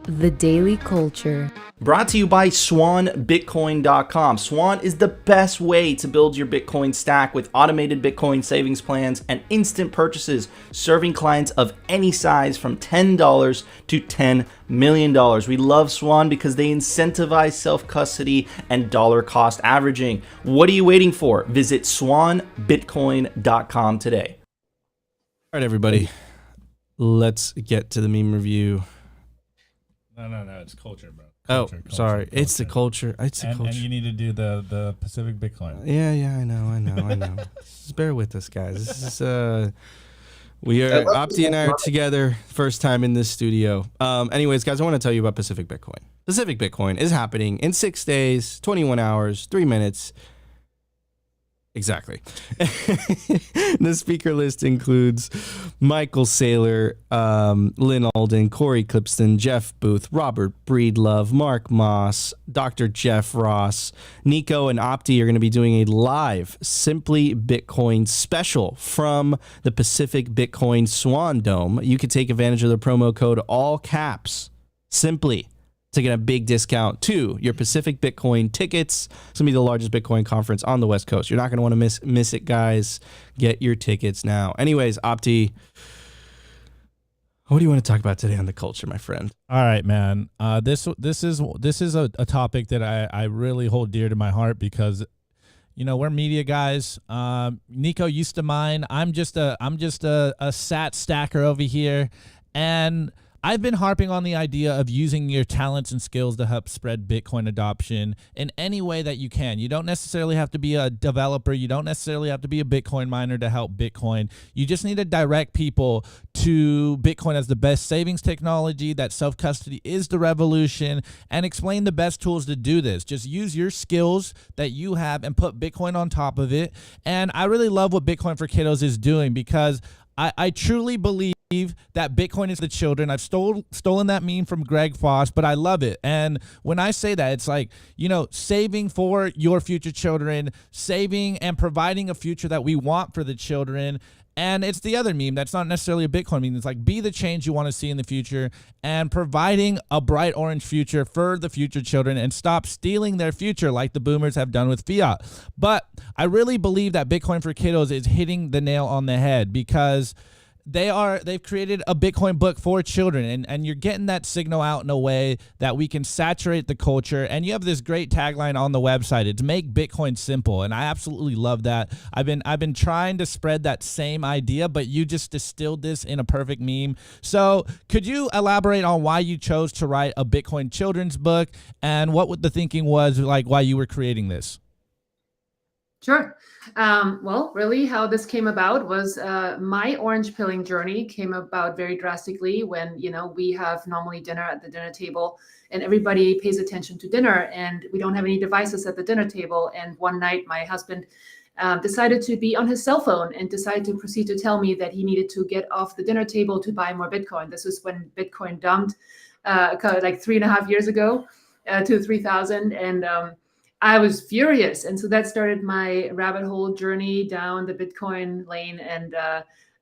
The Daily Culture. Brought to you by SwanBitcoin.com. Swan is the best way to build your Bitcoin stack with automated Bitcoin savings plans and instant purchases, serving clients of any size from $10 to $10 million. We love Swan because they incentivize self-custody and dollar cost averaging. What are you waiting for? Visit SwanBitcoin.com today. All right, everybody, let's get to the meme review. No, it's culture, bro. Culture, sorry. It's the culture. It's the culture. And you need to do the Pacific Bitcoin. Yeah, I know. Just bear with us, guys. This is Opti and I are together, first time in this studio. Anyways, guys, I want to tell you about Pacific Bitcoin. Pacific Bitcoin is happening in 6 days, 21 hours, 3 minutes. Exactly. The speaker list includes Michael Saylor, Lynn Alden, Corey Clipston, Jeff Booth, Robert Breedlove, Mark Moss, Dr. Jeff Ross. Nico and Opti are going to be doing a live Simply Bitcoin special from the Pacific Bitcoin Swan Dome. You can take advantage of the promo code all caps, Simply, to get a big discount to your Pacific Bitcoin tickets. It's going to be the largest Bitcoin conference on the West Coast. You're not going to want to miss it, guys. Get your tickets now. Anyways, Opti, what do you want to talk about today on the culture, my friend? All right, man. This is a topic that I really hold dear to my heart because, you know, we're media guys. Nico used to mine. I'm just a sat stacker over here, and I've been harping on the idea of using your talents and skills to help spread Bitcoin adoption in any way that you can. You don't necessarily have to be a developer. You don't necessarily have to be a Bitcoin miner to help Bitcoin. You just need to direct people to Bitcoin as the best savings technology, that self-custody is the revolution, and explain the best tools to do this. Just use your skills that you have and put Bitcoin on top of it. And I really love what Bitcoin for Kiddos is doing because I truly believe that Bitcoin is the children. I've stolen that meme from Greg Foss, but I love it. And when I say that, it's like, you know, saving for your future children, saving and providing a future that we want for the children. And it's the other meme that's not necessarily a Bitcoin meme. It's like, be the change you want to see in the future and providing a bright orange future for the future children and stop stealing their future like the boomers have done with fiat. But I really believe that Bitcoin for Kiddos is hitting the nail on the head because they've created a Bitcoin book for children, and you're getting that signal out in a way that we can saturate the culture. And you have this great tagline on the website. It's make Bitcoin simple. And I absolutely love that. I've been trying to spread that same idea, but you just distilled this in a perfect meme. So could you elaborate on why you chose to write a Bitcoin children's book and what the thinking was like why you were creating this? Sure. Well, really how this came about was my orange pilling journey came about very drastically when, you know, we have normally dinner at the dinner table and everybody pays attention to dinner and we don't have any devices at the dinner table. And one night my husband decided to be on his cell phone and decided to proceed to tell me that he needed to get off the dinner table to buy more Bitcoin. This was when Bitcoin dumped like 3.5 years ago to 3,000. And I was furious. And so that started my rabbit hole journey down the Bitcoin lane. And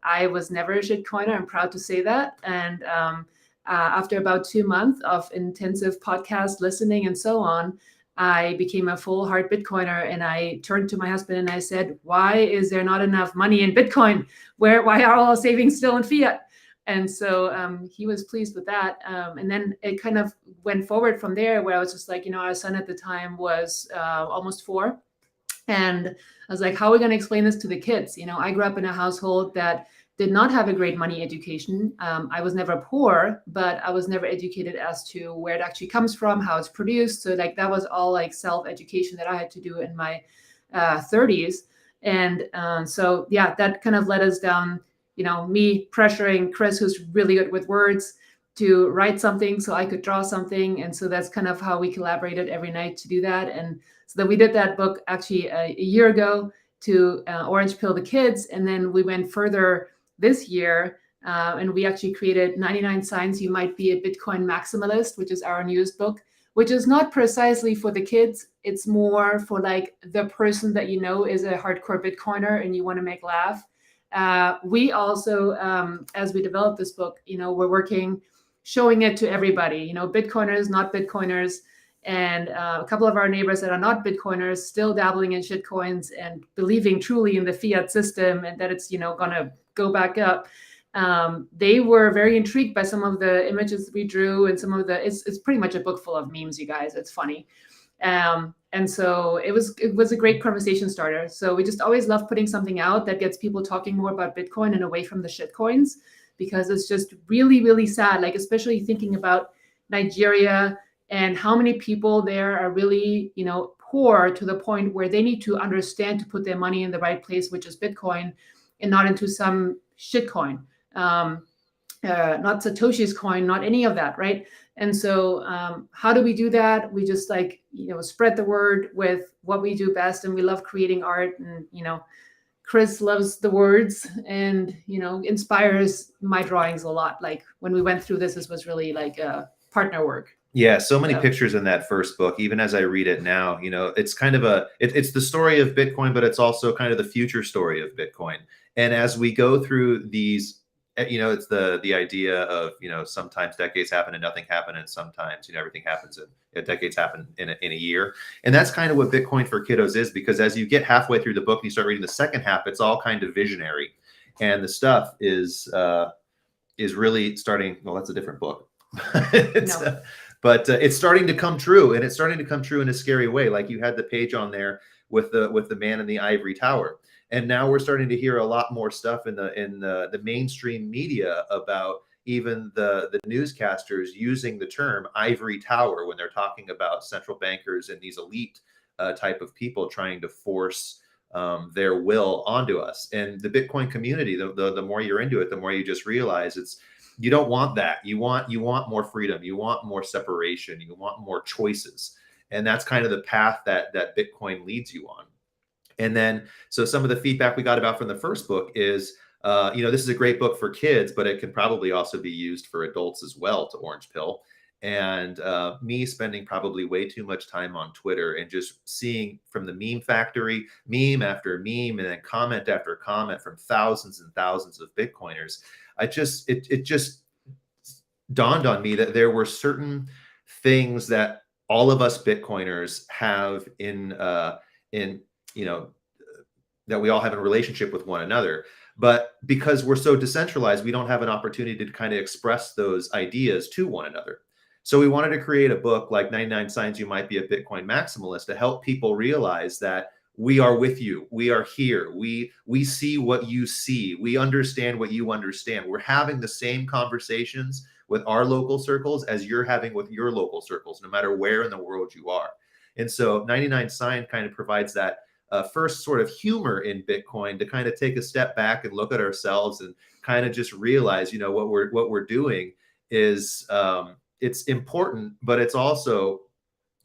I was never a shitcoiner. I'm proud to say that. And after about 2 months of intensive podcast listening and so on, I became a full hard Bitcoiner. And I turned to my husband and I said, why is there not enough money in Bitcoin? Why are all savings still in fiat? And so he was pleased with that. And then it kind of went forward from there where I was just like, you know, our son at the time was almost 4. And I was like, how are we going to explain this to the kids? You know, I grew up in a household that did not have a great money education. I was never poor, but I was never educated as to where it actually comes from, how it's produced. So like that was all like self-education that I had to do in my 30s. And so, yeah, that kind of led us down, you know, me pressuring Chris, who's really good with words, to write something so I could draw something. And so that's kind of how we collaborated every night to do that. And so then we did that book actually a year ago to Orange Pill the Kids. And then we went further this year and we actually created 99 Signs You Might Be a Bitcoin Maximalist, which is our newest book, which is not precisely for the kids. It's more for like the person that you know is a hardcore Bitcoiner and you want to make laugh. We also, as we develop this book, you know, we're working, showing it to everybody, you know, Bitcoiners, not Bitcoiners, and a couple of our neighbors that are not Bitcoiners still dabbling in shitcoins and believing truly in the fiat system and that it's, you know, going to go back up. They were very intrigued by some of the images we drew and some of the, it's pretty much a book full of memes, you guys. It's funny. And so it was a great conversation starter. So we just always love putting something out that gets people talking more about Bitcoin and away from the shit coins, because it's just really, really sad. Like, especially thinking about Nigeria and how many people there are really, you know, poor to the point where they need to understand to put their money in the right place, which is Bitcoin and not into some shit coin. not Satoshi's coin, not any of that, right? And so how do we do that? We just like, spread the word with what we do best. And we love creating art, and, Chris loves the words and, inspires my drawings a lot. Like when we went through this was really like a partner work. Yeah, so many pictures in that first book. Even as I read it now, it's kind of it's the story of Bitcoin, but it's also kind of the future story of Bitcoin. And as we go through these, it's the idea of, sometimes decades happen and nothing happened, and sometimes, everything happens in decades happen in a year. And that's kind of what Bitcoin for Kiddos is, because as you get halfway through the book and you start reading the second half, it's all kind of visionary, and the stuff is really starting. Well, that's a different book. But it's starting to come true, and it's starting to come true in a scary way. Like you had the page on there with the man in the ivory tower, and now we're starting to hear a lot more stuff in the mainstream media about even the newscasters using the term ivory tower when they're talking about central bankers and these elite type of people trying to force their will onto us. And the Bitcoin community, the more you're into it, the more you just realize you don't want that. You want more freedom. You want more separation. You want more choices. And that's kind of the path that Bitcoin leads you on. And then, so some of the feedback we got about from the first book is, this is a great book for kids, but it can probably also be used for adults as well to orange pill. And me spending probably way too much time on Twitter and just seeing from the meme factory, meme after meme, and then comment after comment from thousands and thousands of Bitcoiners. It just dawned on me that there were certain things that all of us Bitcoiners have that we all have a relationship with one another. But because we're so decentralized, we don't have an opportunity to kind of express those ideas to one another. So we wanted to create a book like 99 Signs You Might Be a Bitcoin Maximalist to help people realize that we are with you. We are here. We see what you see. We understand what you understand. We're having the same conversations with our local circles as you're having with your local circles, no matter where in the world you are. And so 99 Sign kind of provides that first sort of humor in Bitcoin to kind of take a step back and look at ourselves and kind of just realize, what we're doing is it's important, but it's also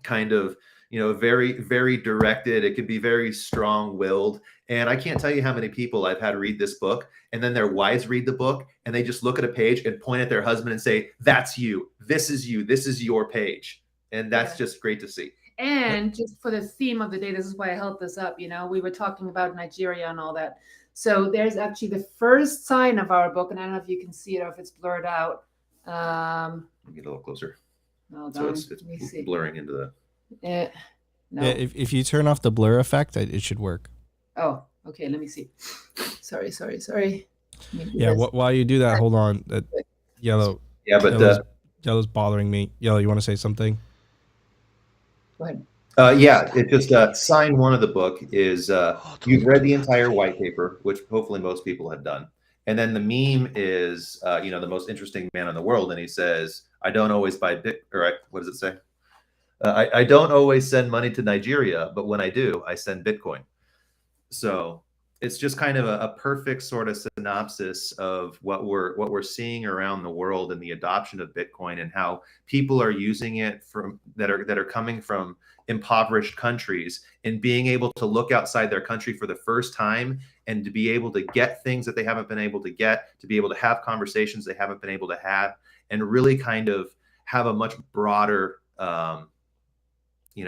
kind of very, very directed. It can be very strong-willed. And I can't tell you how many people I've had read this book, and then their wives read the book, and they just look at a page and point at their husband and say, "That's you. This is you. This is your page." And that's just great to see. And just for the theme of the day, this is why I held this up. We were talking about Nigeria and all that. So there's actually the first sign of our book, and I don't know if you can see it or if it's blurred out. Get a little closer. So it's blurring into the... No. Yeah, if you turn off the blur effect, it should work. Oh, okay. Let me see. Sorry. Yeah, while you do that, hold on. Yellow. Yeah, but yellow's bothering me. Yellow, you want to say something? Go ahead. It just sign one of the book is you've read the entire white paper, which hopefully most people have done. And then the meme is the most interesting man in the world, and he says, "I don't always buy what does it say? I don't always send money to Nigeria, but when I do, I send Bitcoin." So it's just kind of a perfect sort of synopsis of what we're seeing around the world and the adoption of Bitcoin and how people are using it that are coming from impoverished countries and being able to look outside their country for the first time and to be able to get things that they haven't been able to get, to be able to have conversations they haven't been able to have, and really kind of have a much broader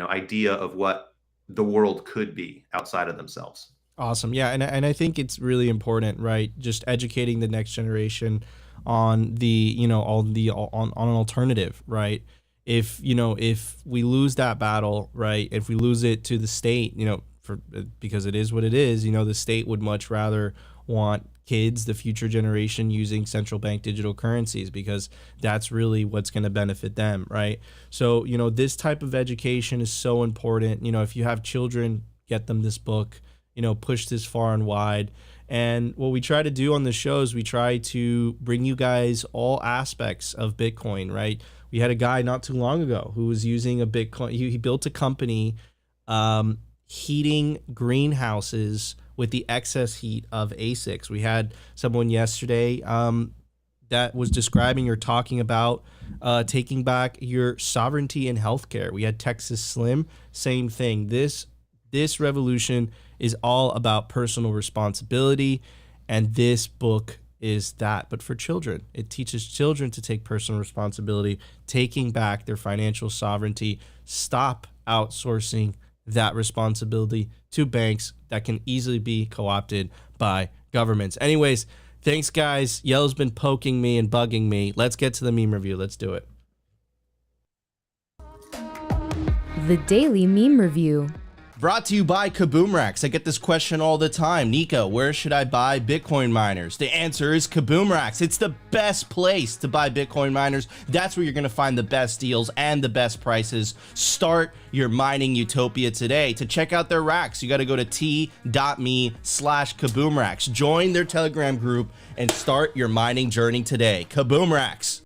idea of what the world could be outside of themselves. Awesome. Yeah. And I think it's really important, right? Just educating the next generation on on an alternative, right? If we lose that battle, right? If we lose it to the state, because it is what it is, the state would much rather want kids, the future generation, using central bank digital currencies, because that's really what's going to benefit them, right? So, this type of education is so important. If you have children, get them this book, push this far and wide. And what we try to do on the show is we try to bring you guys all aspects of Bitcoin, right? We had a guy not too long ago who was using a Bitcoin. He built a company heating greenhouses with the excess heat of ASICs. We had someone yesterday that was describing or talking about taking back your sovereignty in healthcare. We had Texas Slim, same thing. This revolution is all about personal responsibility, and this book is that, but for children. It teaches children to take personal responsibility, taking back their financial sovereignty, stop outsourcing that responsibility to banks that can easily be co-opted by governments. Anyways, thanks, guys. Yellow's been poking me and bugging me. Let's get to the meme review. Let's do it. The Daily Meme Review. Brought to you by Kaboomracks. I get this question all the time. Nico, where should I buy Bitcoin miners? The answer is Kaboomracks. It's the best place to buy Bitcoin miners. That's where you're going to find the best deals and the best prices. Start your mining utopia today. To check out their racks, you got to go to t.me/Kaboomracks. Join their Telegram group and start your mining journey today. Kaboomracks.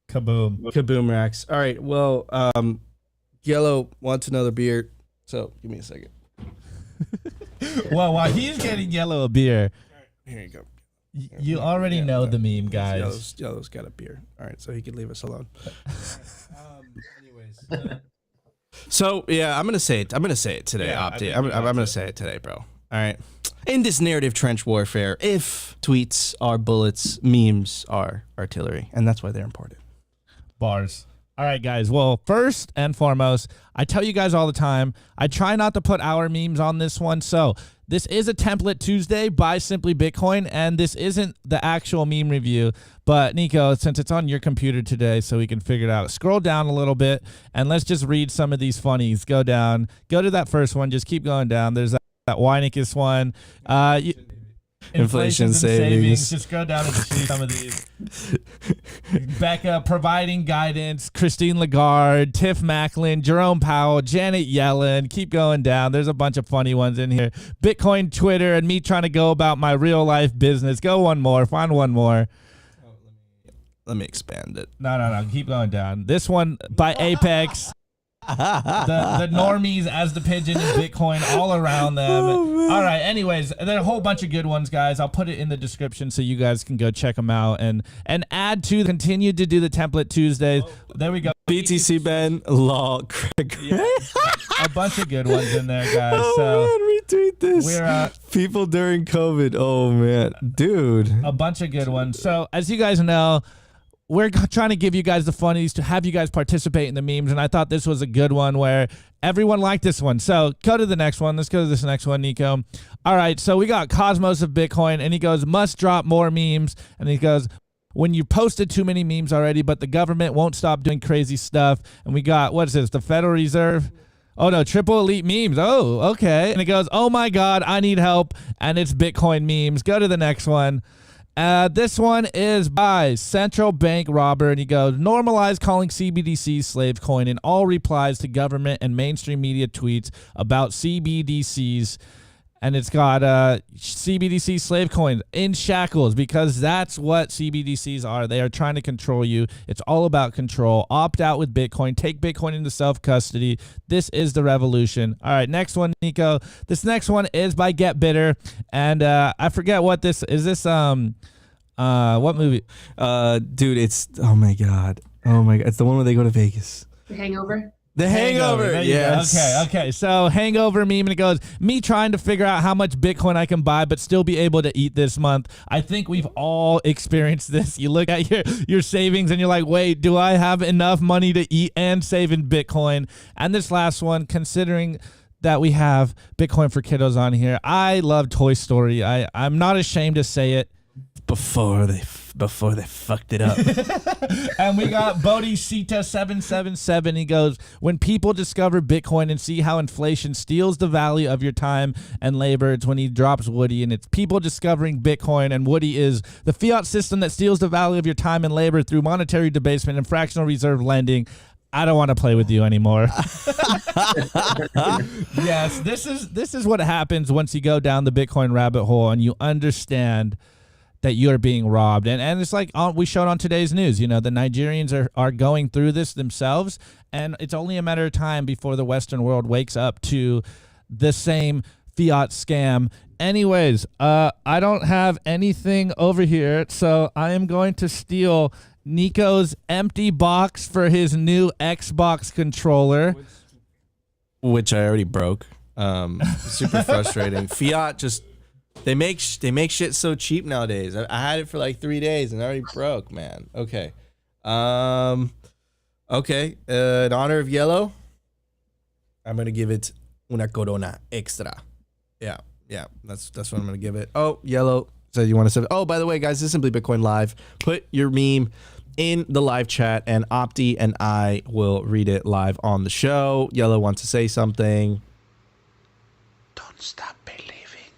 Kaboom. Kaboomracks. All right. Well, Yellow wants another beer, so give me a second. Well, while he's getting Yellow a beer, Here you go. you already know the meme, guys. Yellow's got a beer. All right, so he can leave us alone. Anyways. So yeah, I'm gonna say it. I'm gonna say it today, Yeah, I Opti. think I'm you got gonna to. say it today, bro. All right. In this narrative trench warfare, if tweets are bullets, memes are artillery, and that's why they're important. Bars. All right, guys. Well, first and foremost, I tell you guys all the time, I try not to put our memes on this one. So this is a Template Tuesday by Simply Bitcoin, and this isn't the actual meme review. But Nico, since it's on your computer today, so we can figure it out, scroll down a little bit, and let's just read some of these funnies. Go down. Go to that first one. Just keep going down. There's that Weinicus one. Inflation and savings. Just go down and see some of these. Becca providing guidance, Christine Lagarde, Tiff Macklin, Jerome Powell, Janet Yellen. Keep going down. There's a bunch of funny ones in here. Bitcoin Twitter and me trying to go about my real life business. Go one more. Find one more. Let me expand it. No. Keep going down. This one by Apex. the normies as the pigeon in Bitcoin all around them. All right, anyways, there are a whole bunch of good ones, guys. I'll put it in the description so you guys can go check them out and add to continue to do the Template Tuesdays. There we go. BTC Ben, Law, Craig. Yeah, a bunch of good ones in there, guys. Oh So man, retweet this. we're people during COVID. Oh man, dude. a bunch of good ones. So as you guys know, we're trying to give you guys the funnies to have you guys participate in the memes, and I thought this was a good one where everyone liked this one. So go to the next one. Let's go to this next one, Nico. All right, so we got Cosmos of Bitcoin, and he goes, must drop more memes, and he goes, when you posted too many memes already, but the government won't stop doing crazy stuff, and we got, what is this, the Federal Reserve? Oh, no, triple elite memes. Oh, okay. And it goes, oh, my God, I need help, and it's Bitcoin memes. Go to the next one. This one is by Central Bank Robber, and he goes, normalize calling CBDC slave coin in all replies to government and mainstream media tweets about CBDCs. And it's got CBDC slave coins in shackles, because that's what CBDCs are. They are trying to control you. It's all about control. Opt out with Bitcoin. Take Bitcoin into self-custody. This is the revolution. All right, next one, Nico. This next one is by Get Bitter. And I forget what this is. This what movie? Dude, it's oh my god, it's the one where they go to Vegas. The Hangover. The Hangover. There you go. Yes. Okay. So Hangover meme, and it goes, me trying to figure out how much Bitcoin I can buy but still be able to eat this month. I think we've all experienced this. You look at your savings and you're like, wait, do I have enough money to eat and save in Bitcoin? And this last one, considering that we have Bitcoin for Kiddos on here, I love Toy Story. I'm not ashamed to say it. Before they fucked it up. And we got Bodhicitta 777. He goes, when people discover Bitcoin and see how inflation steals the value of your time and labor, it's when he drops Woody, and it's people discovering Bitcoin, and Woody is the fiat system that steals the value of your time and labor through monetary debasement and fractional reserve lending. I don't want to play with you anymore. Yes, this is what happens once you go down the Bitcoin rabbit hole and you understand that you're being robbed. And it's like we showed on today's news, the Nigerians are going through this themselves, and it's only a matter of time before the Western world wakes up to the same fiat scam. Anyways, I don't have anything over here, so I am going to steal Nico's empty box for his new Xbox controller, which I already broke. Super frustrating. Fiat just they make shit so cheap nowadays. I had it for like 3 days and I already broke, man. Okay. Okay. In honor of Yellow, I'm gonna give it una corona extra. Yeah, that's what I'm gonna give it. Oh, Yellow said you want to say. Oh, by the way, guys, this is Simply Bitcoin Live. Put your meme in the live chat, and Opti and I will read it live on the show. Yellow wants to say something. Don't stop believing.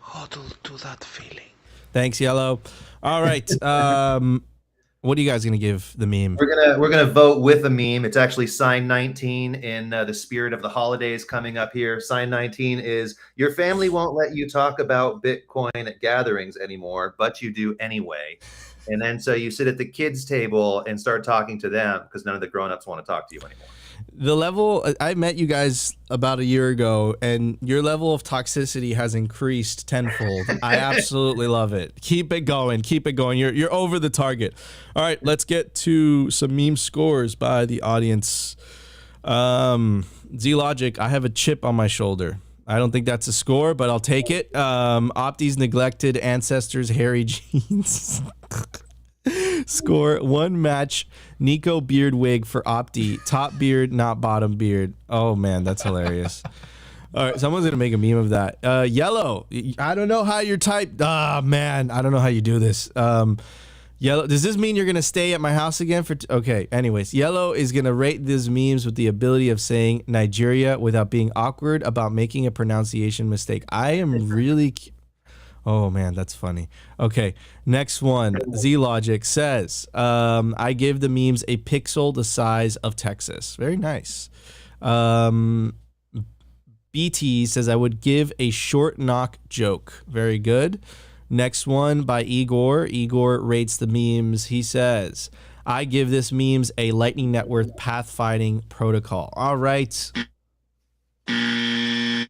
Hodl to that feeling. Thanks, Yellow. All right. What are you guys gonna give the meme? We're gonna vote with the meme. It's actually sign 19 in the spirit of the holidays coming up here. Sign 19 is your family won't let you talk about Bitcoin at gatherings anymore, but you do anyway. And then so you sit at the kids' table and start talking to them because none of the grown-ups want to talk to you anymore. The level, I met you guys about a year ago, and your level of toxicity has increased tenfold. I absolutely love it. Keep it going. Keep it going. You're over the target. All right, let's get to some meme scores by the audience. Z-Logic, I have a chip on my shoulder. I don't think that's a score, but I'll take it. Opti's neglected ancestors' hairy jeans. Score 1 match. Nico beard wig for Opti. Top beard, not bottom beard. Oh man, that's hilarious. All right, someone's gonna make a meme of that. Yellow, I don't know how you're typed. Ah man, I don't know how you do this. Yellow, does this mean you're gonna stay at my house again for? Okay. Anyways, Yellow is gonna rate these memes with the ability of saying Nigeria without being awkward about making a pronunciation mistake. I am really. Oh man, that's funny. Okay, next one. Z-Logic says, I give the memes a pixel the size of Texas. Very nice. BT says, I would give a short knock joke. Very good. Next one by Igor. Igor rates the memes. He says, I give this memes a Lightning Network pathfinding protocol. All right.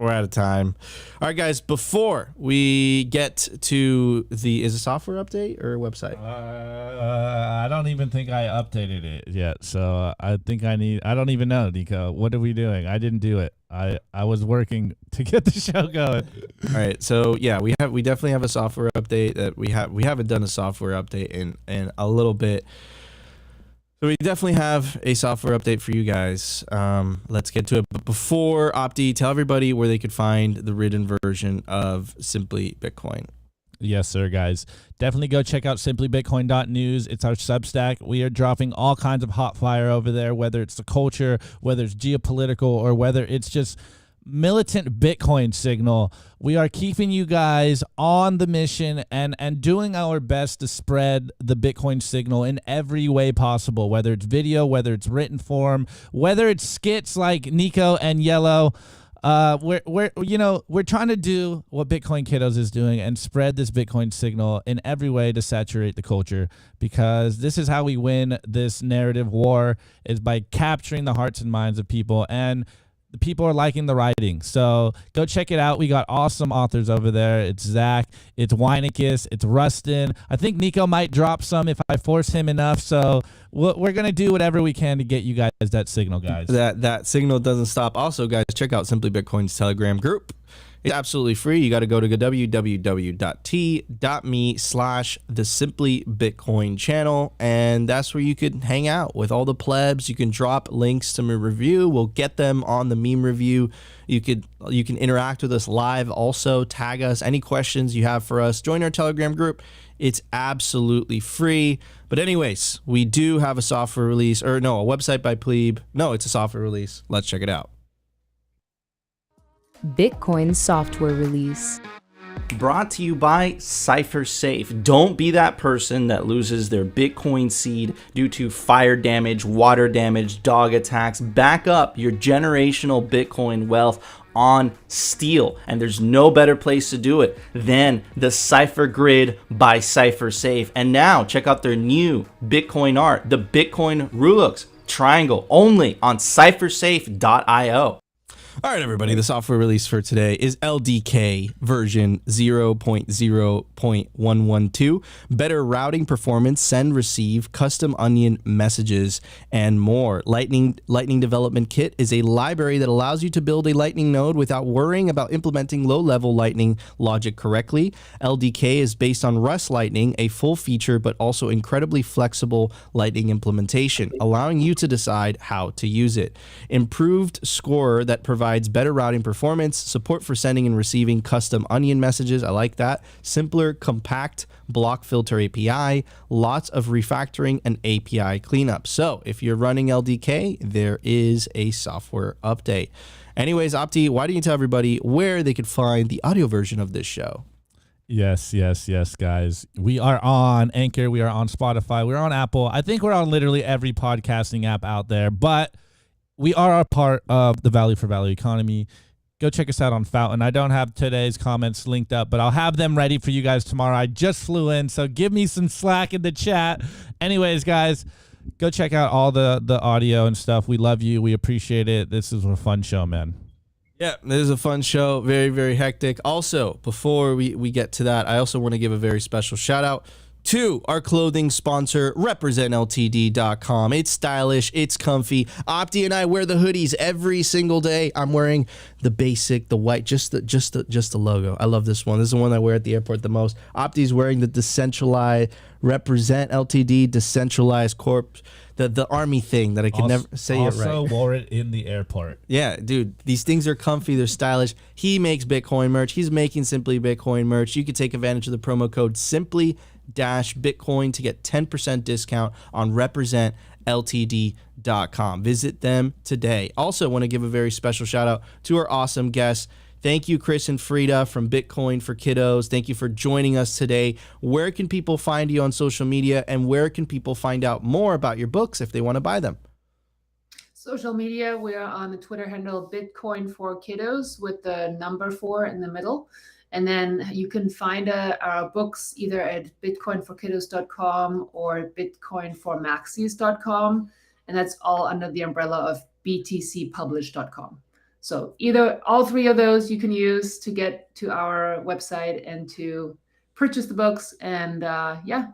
We're out of time. All right, guys, before we get to the, is it software update or website? I don't even think I updated it yet. So I think I don't even know, Nico. What are we doing? I didn't do it. I was working to get the show going. All right. So yeah, we definitely have a software update that we haven't done a software update in a little bit. So we definitely have a software update for you guys. Let's get to it. But before, Opti, tell everybody where they could find the written version of Simply Bitcoin. Yes, sir, guys. Definitely go check out simplybitcoin.news. It's our Substack. We are dropping all kinds of hot fire over there, whether it's the culture, whether it's geopolitical, or whether it's just militant Bitcoin signal. We are keeping you guys on the mission and doing our best to spread the Bitcoin signal in every way possible, whether it's video, whether it's written form, whether it's skits like Nico and Yellow. We're trying to do what Bitcoin Kiddos is doing and spread this Bitcoin signal in every way to saturate the culture, because this is how we win this narrative war, is by capturing the hearts and minds of people, and the people are liking the writing. So go check it out. We got awesome authors over there. It's Zach, it's Weinicus, it's Rustin. I think Nico might drop some if I force him enough. So we're going to do whatever we can to get you guys that signal, guys. That signal doesn't stop. Also, guys, check out Simply Bitcoin's Telegram group. It's absolutely free. You got to go to www.t.me/the Simply Bitcoin channel, and that's where you could hang out with all the plebs. You can drop links to my review. We'll get them on the meme review. You can interact with us live. Also, tag us. Any questions you have for us, join our Telegram group. It's absolutely free. But anyways, we do have a software release, or no, a website by Plebe. No, it's a software release. Let's check it out. Bitcoin software release. Brought to you by CypherSafe. Don't be that person that loses their Bitcoin seed due to fire damage, water damage, dog attacks. Back up your generational Bitcoin wealth on steel, and there's no better place to do it than the Cypher Grid by CypherSafe. And now check out their new Bitcoin art, the Bitcoin Rulux triangle, only on CypherSafe.io. All right, everybody, the software release for today is LDK version 0.0.112. Better routing performance, send, receive, custom onion messages, and more. Lightning Development Kit is a library that allows you to build a Lightning node without worrying about implementing low-level Lightning logic correctly. LDK is based on Rust Lightning, a full-feature but also incredibly flexible Lightning implementation, allowing you to decide how to use it. Improved Scorer that provides better routing performance, support for sending and receiving custom onion messages. I like that. Simpler, compact block filter API, lots of refactoring and API cleanup. So if you're running LDK, there is a software update. Anyways, Opti, why don't you tell everybody where they could find the audio version of this show? Yes, guys. We are on Anchor. We are on Spotify. We're on Apple. I think we're on literally every podcasting app out there, but we are a part of the Value for Value economy. Go check us out on Fountain. I don't have today's comments linked up, but I'll have them ready for you guys tomorrow. I just flew in, so give me some slack in the chat. Anyways, guys, go check out all the audio and stuff. We love you. We appreciate it. This is a fun show, man. Yeah, this is a fun show. Very, very hectic. Also, before we get to that, I also want to give a very special shout out to our clothing sponsor, RepresentLTD.com. It's stylish, it's comfy. Opti and I wear the hoodies every single day. I'm wearing the basic, the white, just the logo. I love this one. This is the one I wear at the airport the most. Opti's wearing the decentralized Represent LTD decentralized corp, the army thing that I can never say it right. Also wore it in the airport. Yeah, dude, these things are comfy. They're stylish. He makes Bitcoin merch. He's making Simply Bitcoin merch. You can take advantage of the promo code Simply-Bitcoin to get 10% discount on RepresentLTD.com. Visit them today. Also, want to give a very special shout out to our awesome guests. Thank you, Chris and Frida from Bitcoin for Kiddos. Thank you for joining us today. Where can people find you on social media, and where can people find out more about your books if they want to buy them? Social media, we are on the Twitter handle Bitcoin for Kiddos with the number 4 in the middle. And then you can find our books either at bitcoinforkiddos.com or bitcoinformaxis.com. And that's all under the umbrella of btcpublish.com. So either all three of those you can use to get to our website and to purchase the books. And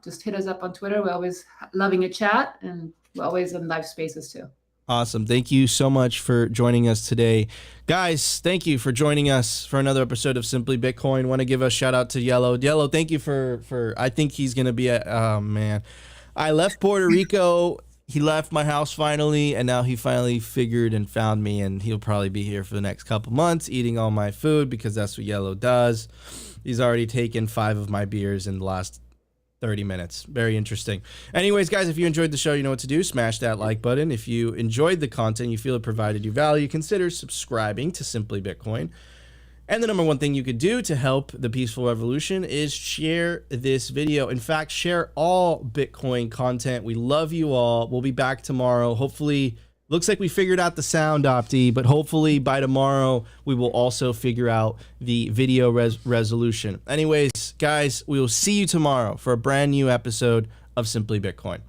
just hit us up on Twitter. We're always loving a chat, and we're always in live spaces too. Awesome. Thank you so much for joining us today. Guys, thank you for joining us for another episode of Simply Bitcoin. Want to give a shout out to Yellow. Yellow, thank you for I think he's going to be oh man. I left Puerto Rico. He left my house finally, and now he finally figured and found me, and he'll probably be here for the next couple months eating all my food because that's what Yellow does. He's already taken 5 of my beers in the last 30 minutes. Very interesting. Anyways, guys, if you enjoyed the show, you know what to do. Smash that like button. If you enjoyed the content, you feel it provided you value, consider subscribing to Simply Bitcoin. And the number one thing you could do to help the peaceful revolution is share this video. In fact, share all Bitcoin content. We love you all. We'll be back tomorrow. Hopefully, looks like we figured out the sound, Opti, but hopefully by tomorrow, we will also figure out the video resolution. Anyways, guys, we will see you tomorrow for a brand new episode of Simply Bitcoin.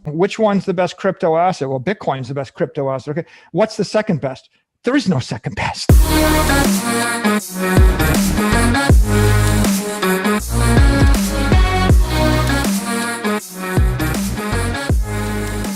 Which one's the best crypto asset? Well, Bitcoin's the best crypto asset. Okay. What's the second best? There is no second best.